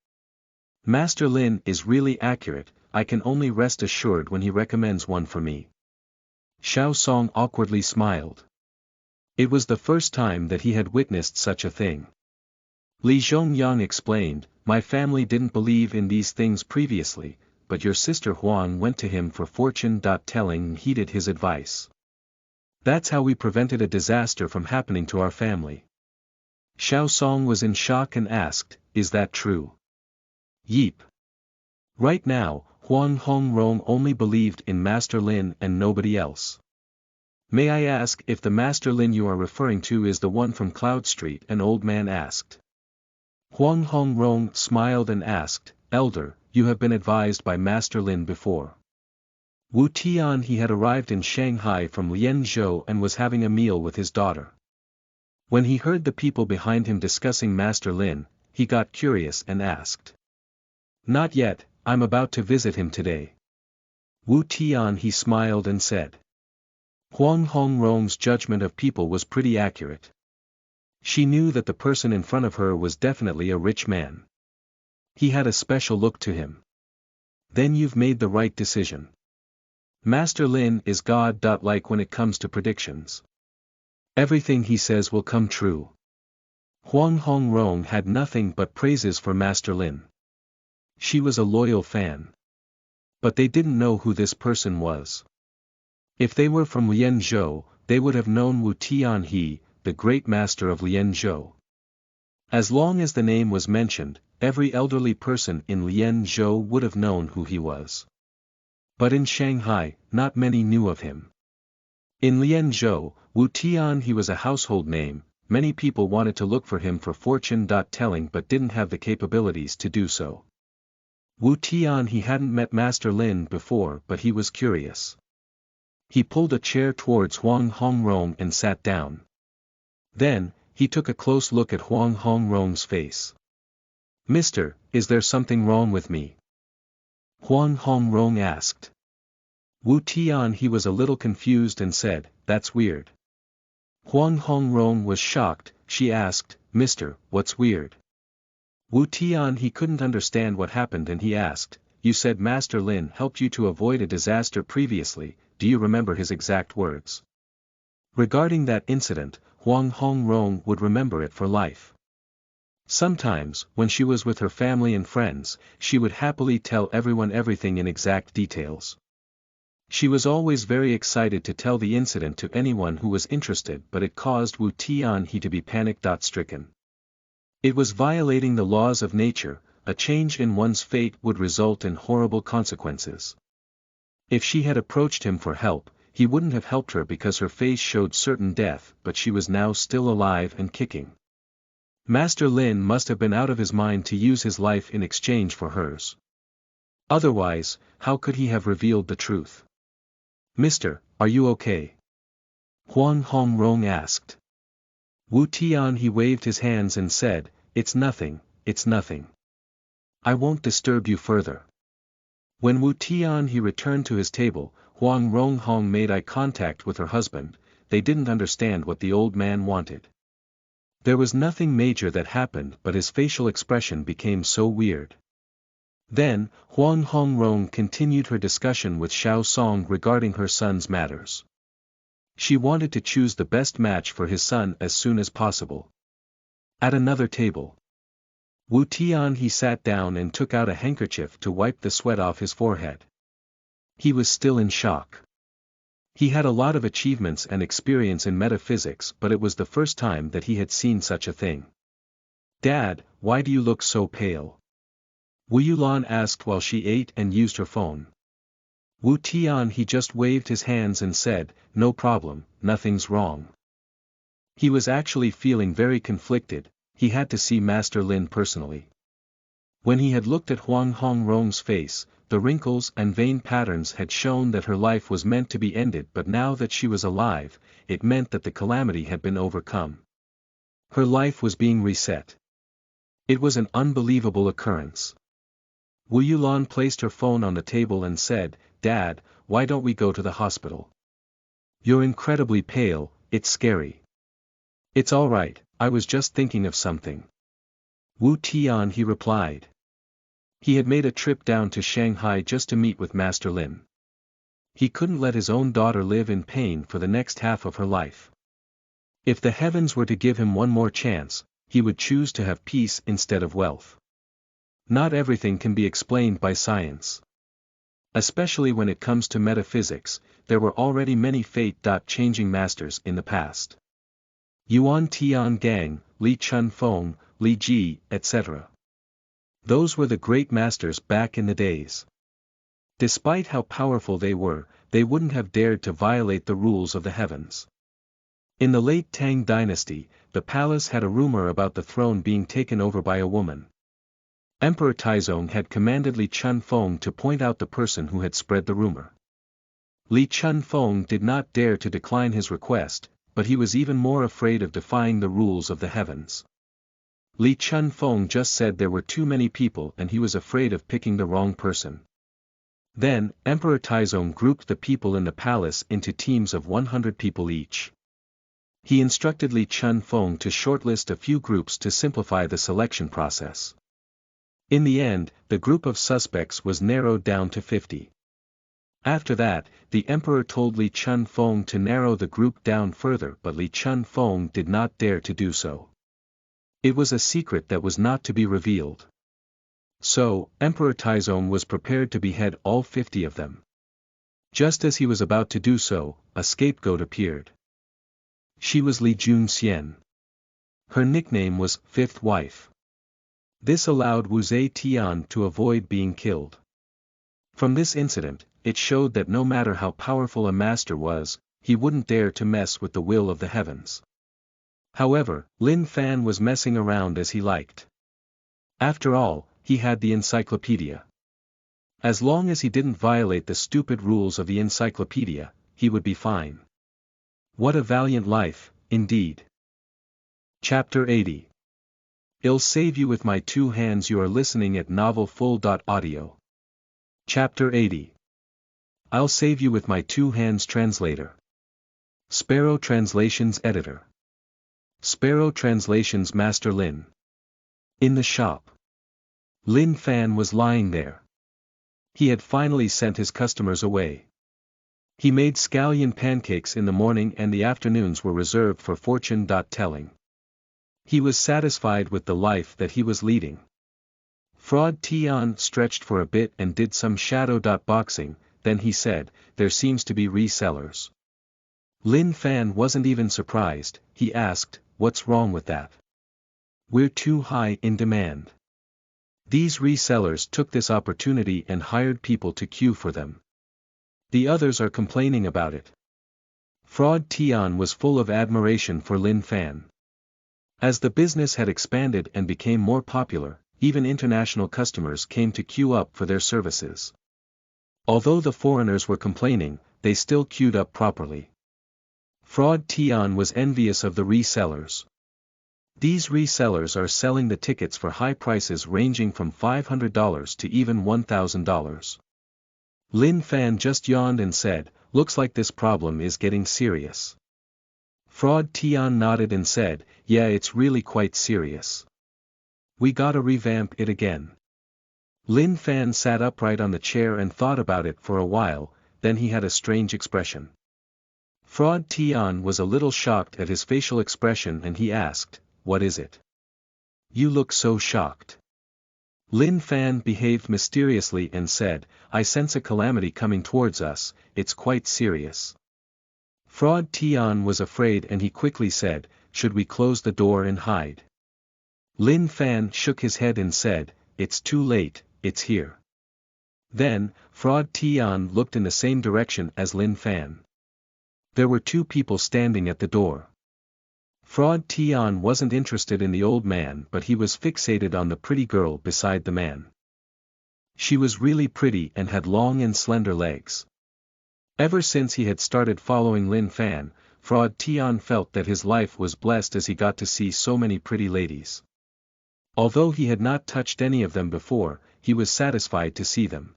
Master Lin is really accurate, I can only rest assured when he recommends one for me." Xiao Song awkwardly smiled. It was the first time that he had witnessed such a thing. Li Zhongyang explained, "My family didn't believe in these things previously, but your sister Huang went to him for fortune-telling and heeded his advice. That's how we prevented a disaster from happening to our family." Xiao Song was in shock and asked, "Is that true?" "Yeep. Right now, Huang Hongrong only believed in Master Lin and nobody else." "May I ask if the Master Lin you are referring to is the one from Cloud Street?" an old man asked. Huang Hongrong smiled and asked, "Elder, you have been advised by Master Lin before." Wu Tian he had arrived in Shanghai from Lianzhou and was having a meal with his daughter. When he heard the people behind him discussing Master Lin, he got curious and asked. "Not yet, I'm about to visit him today." Wu Tian he smiled and said. Huang Hongrong's judgment of people was pretty accurate. She knew that the person in front of her was definitely a rich man. He had a special look to him. "Then you've made the right decision. Master Lin is God-like when it comes to predictions. Everything he says will come true." Huang Hongrong had nothing but praises for Master Lin. She was a loyal fan. But they didn't know who this person was. If they were from Lianzhou, they would have known Wu Tianhe, the great master of Lianzhou. As long as the name was mentioned, every elderly person in Lianzhou would have known who he was. But in Shanghai, not many knew of him. In Lianzhou, Wu Tianhe was a household name, many people wanted to look for him for fortune-telling but didn't have the capabilities to do so. Wu Tianhe hadn't met Master Lin before but he was curious. He pulled a chair towards Huang Hongrong and sat down. Then, he took a close look at Huang Hongrong's face. "Mister, is there something wrong with me?" Huang Hongrong asked. Wu Tianhe was a little confused and said, "That's weird." Huang Hongrong was shocked, she asked, "Mister, what's weird?" Wu Tianhe couldn't understand what happened and he asked, "You said Master Lin helped you to avoid a disaster previously, do you remember his exact words?" Regarding that incident, Huang Hongrong would remember it for life. Sometimes, when she was with her family and friends, she would happily tell everyone everything in exact details. She was always very excited to tell the incident to anyone who was interested but it caused Wu Tianhe to be panic-stricken. It was violating the laws of nature, a change in one's fate would result in horrible consequences. If she had approached him for help, he wouldn't have helped her because her face showed certain death, but she was now still alive and kicking. Master Lin must have been out of his mind to use his life in exchange for hers. Otherwise, how could he have revealed the truth? "Mister, are you okay?" Huang Hongrong asked. Wu Tian he waved his hands and said, "It's nothing, it's nothing. I won't disturb you further." When Wu Tian he returned to his table, Huang Ronghong made eye contact with her husband. They didn't understand what the old man wanted. There was nothing major that happened, but his facial expression became so weird. Then, Huang Hongrong continued her discussion with Xiao Song regarding her son's matters. She wanted to choose the best match for his son as soon as possible. At another table, Wu Tian he sat down and took out a handkerchief to wipe the sweat off his forehead. He was still in shock. He had a lot of achievements and experience in metaphysics, but it was the first time that he had seen such a thing. "Dad, why do you look so pale?" Wu Yulan asked while she ate and used her phone. Wu Tian he just waved his hands and said, "No problem, nothing's wrong." He was actually feeling very conflicted. He had to see Master Lin personally. When he had looked at Huang Hongrong's face, the wrinkles and vein patterns had shown that her life was meant to be ended, but now that she was alive, it meant that the calamity had been overcome. Her life was being reset. It was an unbelievable occurrence. Wu Yulan placed her phone on the table and said, "Dad, why don't we go to the hospital? You're incredibly pale, it's scary." "It's all right, I was just thinking of something." Wu Tian he replied. He had made a trip down to Shanghai just to meet with Master Lin. He couldn't let his own daughter live in pain for the next half of her life. If the heavens were to give him one more chance, he would choose to have peace instead of wealth. Not everything can be explained by science. Especially when it comes to metaphysics, there were already many fate-changing masters in the past. Yuan Tian Gang, Li Chun Feng, Li Ji, etc. Those were the great masters back in the days. Despite how powerful they wouldn't have dared to violate the rules of the heavens. In the late Tang dynasty, the palace had a rumor about the throne being taken over by a woman. Emperor Taizong had commanded Li Chun Feng to point out the person who had spread the rumor. Li Chun Feng did not dare to decline his request, but he was even more afraid of defying the rules of the heavens. Li Chun Feng just said there were too many people and he was afraid of picking the wrong person. Then, Emperor Taizong grouped the people in the palace into teams of 100 people each. He instructed Li Chun Feng to shortlist a few groups to simplify the selection process. In the end, the group of suspects was narrowed down to 50. After that, the emperor told Li Chun Feng to narrow the group down further, but Li Chun Feng did not dare to do so. It was a secret that was not to be revealed. So, Emperor Taizong was prepared to behead all 50 of them. Just as he was about to do so, a scapegoat appeared. She was Li Junxian. Her nickname was Fifth Wife. This allowed Wu Zetian to avoid being killed. From this incident, it showed that no matter how powerful a master was, he wouldn't dare to mess with the will of the heavens. However, Lin Fan was messing around as he liked. After all, he had the encyclopedia. As long as he didn't violate the stupid rules of the encyclopedia, he would be fine. What a valiant life, indeed. Chapter 80. I'll save you with my two hands. You are listening at novelfull.audio. Chapter 80. I'll save you with my two hands. Translator. Sparrow Translations Editor. Sparrow Translations Master Lin. In the shop. Lin Fan was lying there. He had finally sent his customers away. He made scallion pancakes in the morning and the afternoons were reserved for fortune-telling. He was satisfied with the life that he was leading. Fraud Tian stretched for a bit and did some shadow boxing, then he said, "There seems to be resellers." Lin Fan wasn't even surprised. He asked, "What's wrong with that?" "We're too high in demand." These resellers took this opportunity and hired people to queue for them. The others are complaining about it. Fraud Tian was full of admiration for Lin Fan. As the business had expanded and became more popular, even international customers came to queue up for their services. Although the foreigners were complaining, they still queued up properly. Fraud Tian was envious of the resellers. These resellers are selling the tickets for high prices ranging from $500 to even $1,000. Lin Fan just yawned and said, "Looks like this problem is getting serious." Fraud Tian nodded and said, "Yeah, it's really quite serious. We gotta revamp it again." Lin Fan sat upright on the chair and thought about it for a while, then he had a strange expression. Fraud Tian was a little shocked at his facial expression and he asked, "What is it? You look so shocked." Lin Fan behaved mysteriously and said, "I sense a calamity coming towards us, it's quite serious." Fraud Tian was afraid and he quickly said, "Should we close the door and hide?" Lin Fan shook his head and said, "It's too late, it's here." Then, Fraud Tian looked in the same direction as Lin Fan. There were two people standing at the door. Fraud Tian wasn't interested in the old man but he was fixated on the pretty girl beside the man. She was really pretty and had long and slender legs. Ever since he had started following Lin Fan, Fraud Tian felt that his life was blessed as he got to see so many pretty ladies. Although he had not touched any of them before, he was satisfied to see them.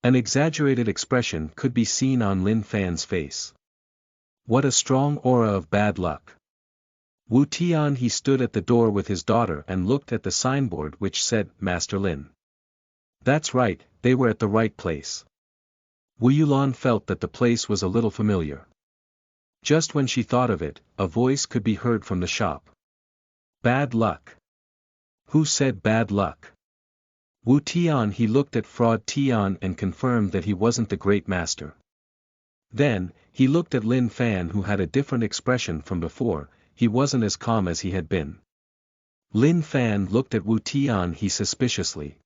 An exaggerated expression could be seen on Lin Fan's face. What a strong aura of bad luck. Wu Tian he stood at the door with his daughter and looked at the signboard which said, "Master Lin." That's right, they were at the right place. Wu Yulan felt that the place was a little familiar. Just when she thought of it, a voice could be heard from the shop. "Bad luck." Who said bad luck? Wu Tian he looked at Fraud Tian and confirmed that he wasn't the great master. Then, he looked at Lin Fan who had a different expression from before, he wasn't as calm as he had been. Lin Fan looked at Wu Tian he suspiciously.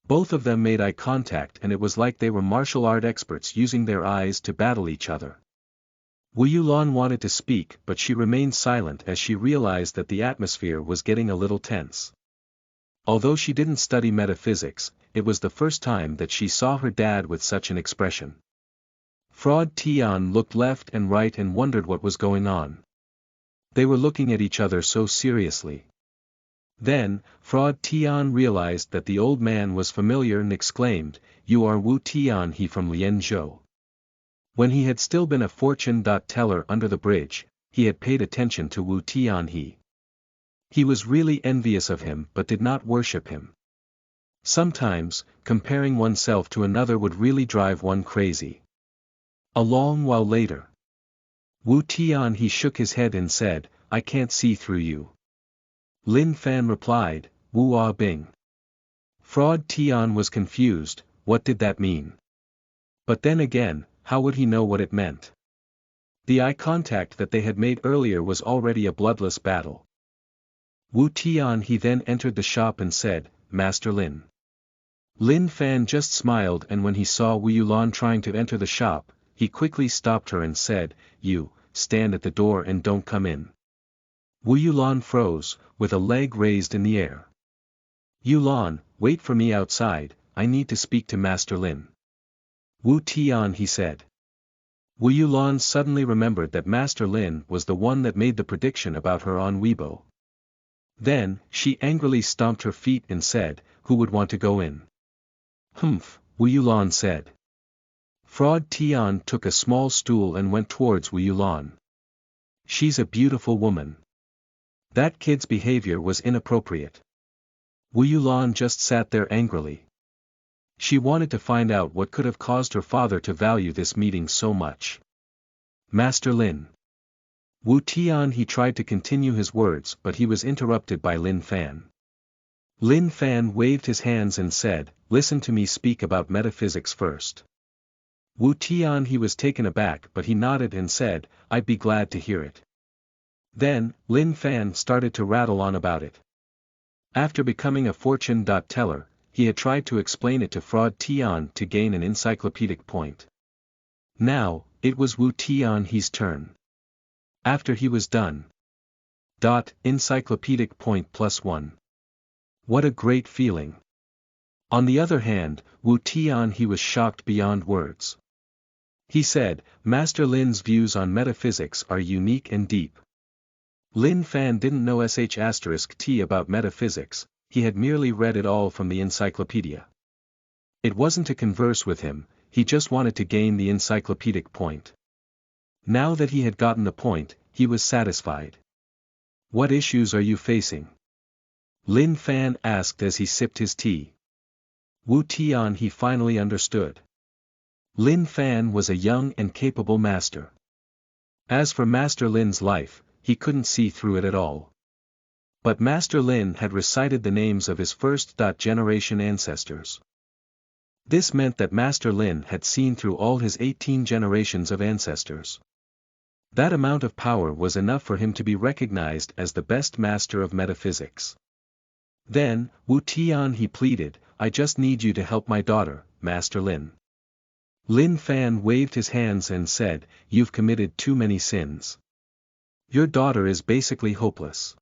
Both of them made eye contact and it was like they were martial art experts using their eyes to battle each other. Wu Yulan wanted to speak but she remained silent as she realized that the atmosphere was getting a little tense. Although she didn't study metaphysics, it was the first time that she saw her dad with such an expression. Fraud Tian looked left and right and wondered what was going on. They were looking at each other so seriously. Then, Fraud Tian realized that the old man was familiar and exclaimed, "You are Wu Tian he from Lianzhou." When he had still been a fortune teller under the bridge, he had paid attention to Wu Tian he. He was really envious of him but did not worship him. Sometimes, comparing oneself to another would really drive one crazy. A long while later, Wu Tian he shook his head and said, "I can't see through you." Lin Fan replied, "Wu Ah Bing." Fraud Tian was confused, what did that mean? But then again, how would he know what it meant? The eye contact that they had made earlier was already a bloodless battle. Wu Tian he then entered the shop and said, "Master Lin." Lin Fan just smiled and when he saw Wu Yulan trying to enter the shop, he quickly stopped her and said, "You, stand at the door and don't come in." Wu Yulan froze, with a leg raised in the air. "Yulan, wait for me outside, I need to speak to Master Lin." Wu Tian he said. Wu Yulan suddenly remembered that Master Lin was the one that made the prediction about her on Weibo. Then, she angrily stomped her feet and said, "Who would want to go in?" "Humph," Wu Yulan said. Fraud Tian took a small stool and went towards Wu Yulan. "She's a beautiful woman." That kid's behavior was inappropriate. Wu Yulan just sat there angrily. She wanted to find out what could have caused her father to value this meeting so much. "Master Lin." Wu Tian he tried to continue his words but he was interrupted by Lin Fan. Lin Fan waved his hands and said, "Listen to me speak about metaphysics first." Wu Tian he was taken aback but he nodded and said, "I'd be glad to hear it." Then, Lin Fan started to rattle on about it. After becoming a fortune teller, he had tried to explain it to Fraud Tian to gain an encyclopedic point. Now, It was Wu Tianhe's turn. After he was done. Encyclopedic point +1. What a great feeling. On the other hand, Wu Tianhe was shocked beyond words. He said, Master Lin's views on metaphysics are unique and deep. Lin Fan didn't know *T about metaphysics, he had merely read it all from the encyclopedia. It wasn't to converse with him, he just wanted to gain the encyclopedic point. Now that he had gotten the point, he was satisfied. What issues are you facing? Lin Fan asked as he sipped his tea. Wu Tianhe finally understood. Lin Fan was a young and capable master. As for Master Lin's life, he couldn't see through it at all. But Master Lin had recited the names of his first-generation ancestors. This meant that Master Lin had seen through all his 18 generations of ancestors. That amount of power was enough for him to be recognized as the best master of metaphysics. Then, Wu Tianhe pleaded, I just need you to help my daughter, Master Lin. Lin Fan waved his hands and said, You've committed too many sins. Your daughter is basically hopeless.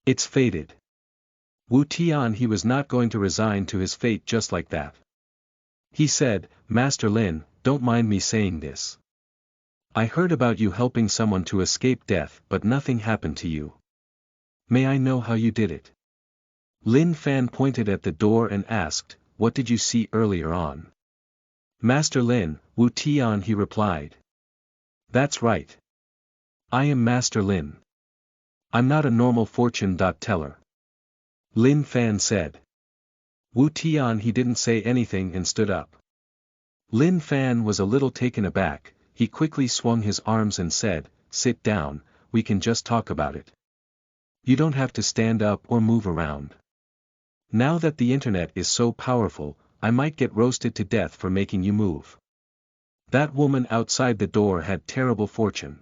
It's fated. Wu Tianhe was not going to resign to his fate just like that. He said, Master Lin, don't mind me saying this. I heard about you helping someone to escape death but nothing happened to you. May I know how you did it? Lin Fan pointed at the door and asked, What did you see earlier on? Master Lin, Wu Tianhe replied. That's right. I am Master Lin. I'm not a normal fortune teller. Lin Fan said. Wu Tianhe didn't say anything and stood up. Lin Fan was a little taken aback, he quickly swung his arms and said, Sit down, we can just talk about it. You don't have to stand up or move around. Now that the internet is so powerful, I might get roasted to death for making you move. That woman outside the door had terrible fortune.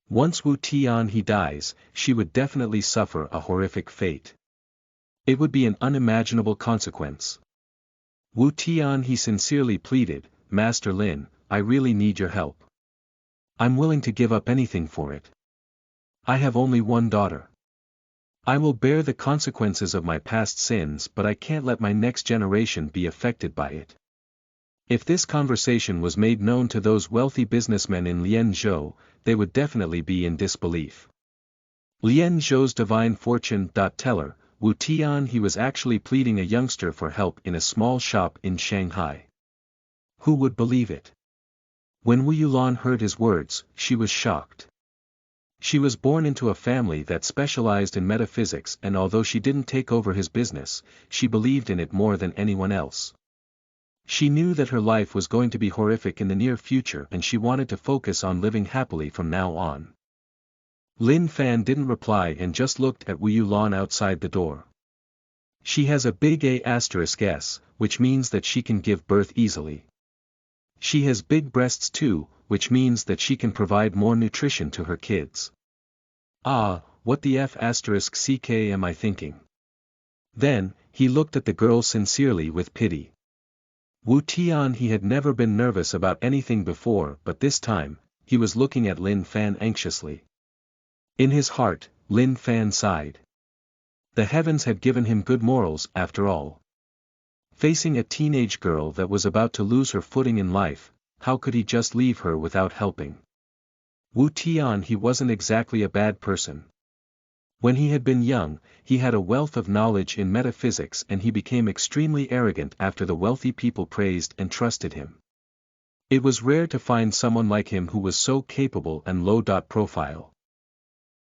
Once Wu Tianhe dies, she would definitely suffer a horrific fate. It would be an unimaginable consequence. Wu Tianhe sincerely pleaded, Master Lin, I really need your help. I'm willing to give up anything for it. I have only one daughter. I will bear the consequences of my past sins but I can't let my next generation be affected by it. If this conversation was made known to those wealthy businessmen in Lianzhou, they would definitely be in disbelief. Lianzhou's divine fortune teller, Wu Tianhe was actually pleading a youngster for help in a small shop in Shanghai. Who would believe it? When Wu Yulan heard his words, she was shocked. She was born into a family that specialized in metaphysics and although she didn't take over his business, she believed in it more than anyone else. She knew that her life was going to be horrific in the near future and she wanted to focus on living happily from now on. Lin Fan didn't reply and just looked at Wu Yulan outside the door. She has a big A*S, which means that she can give birth easily. She has big breasts too, which means that she can provide more nutrition to her kids. Ah, what the F*** am I thinking? Then, he looked at the girl sincerely with pity. Wu Tianhe had never been nervous about anything before but this time, he was looking at Lin Fan anxiously. In his heart, Lin Fan sighed. The heavens had given him good morals after all. Facing a teenage girl that was about to lose her footing in life, how could he just leave her without helping? Wu Tianhe wasn't exactly a bad person. When he had been young, he had a wealth of knowledge in metaphysics and he became extremely arrogant after the wealthy people praised and trusted him. It was rare to find someone like him who was so capable and low profile.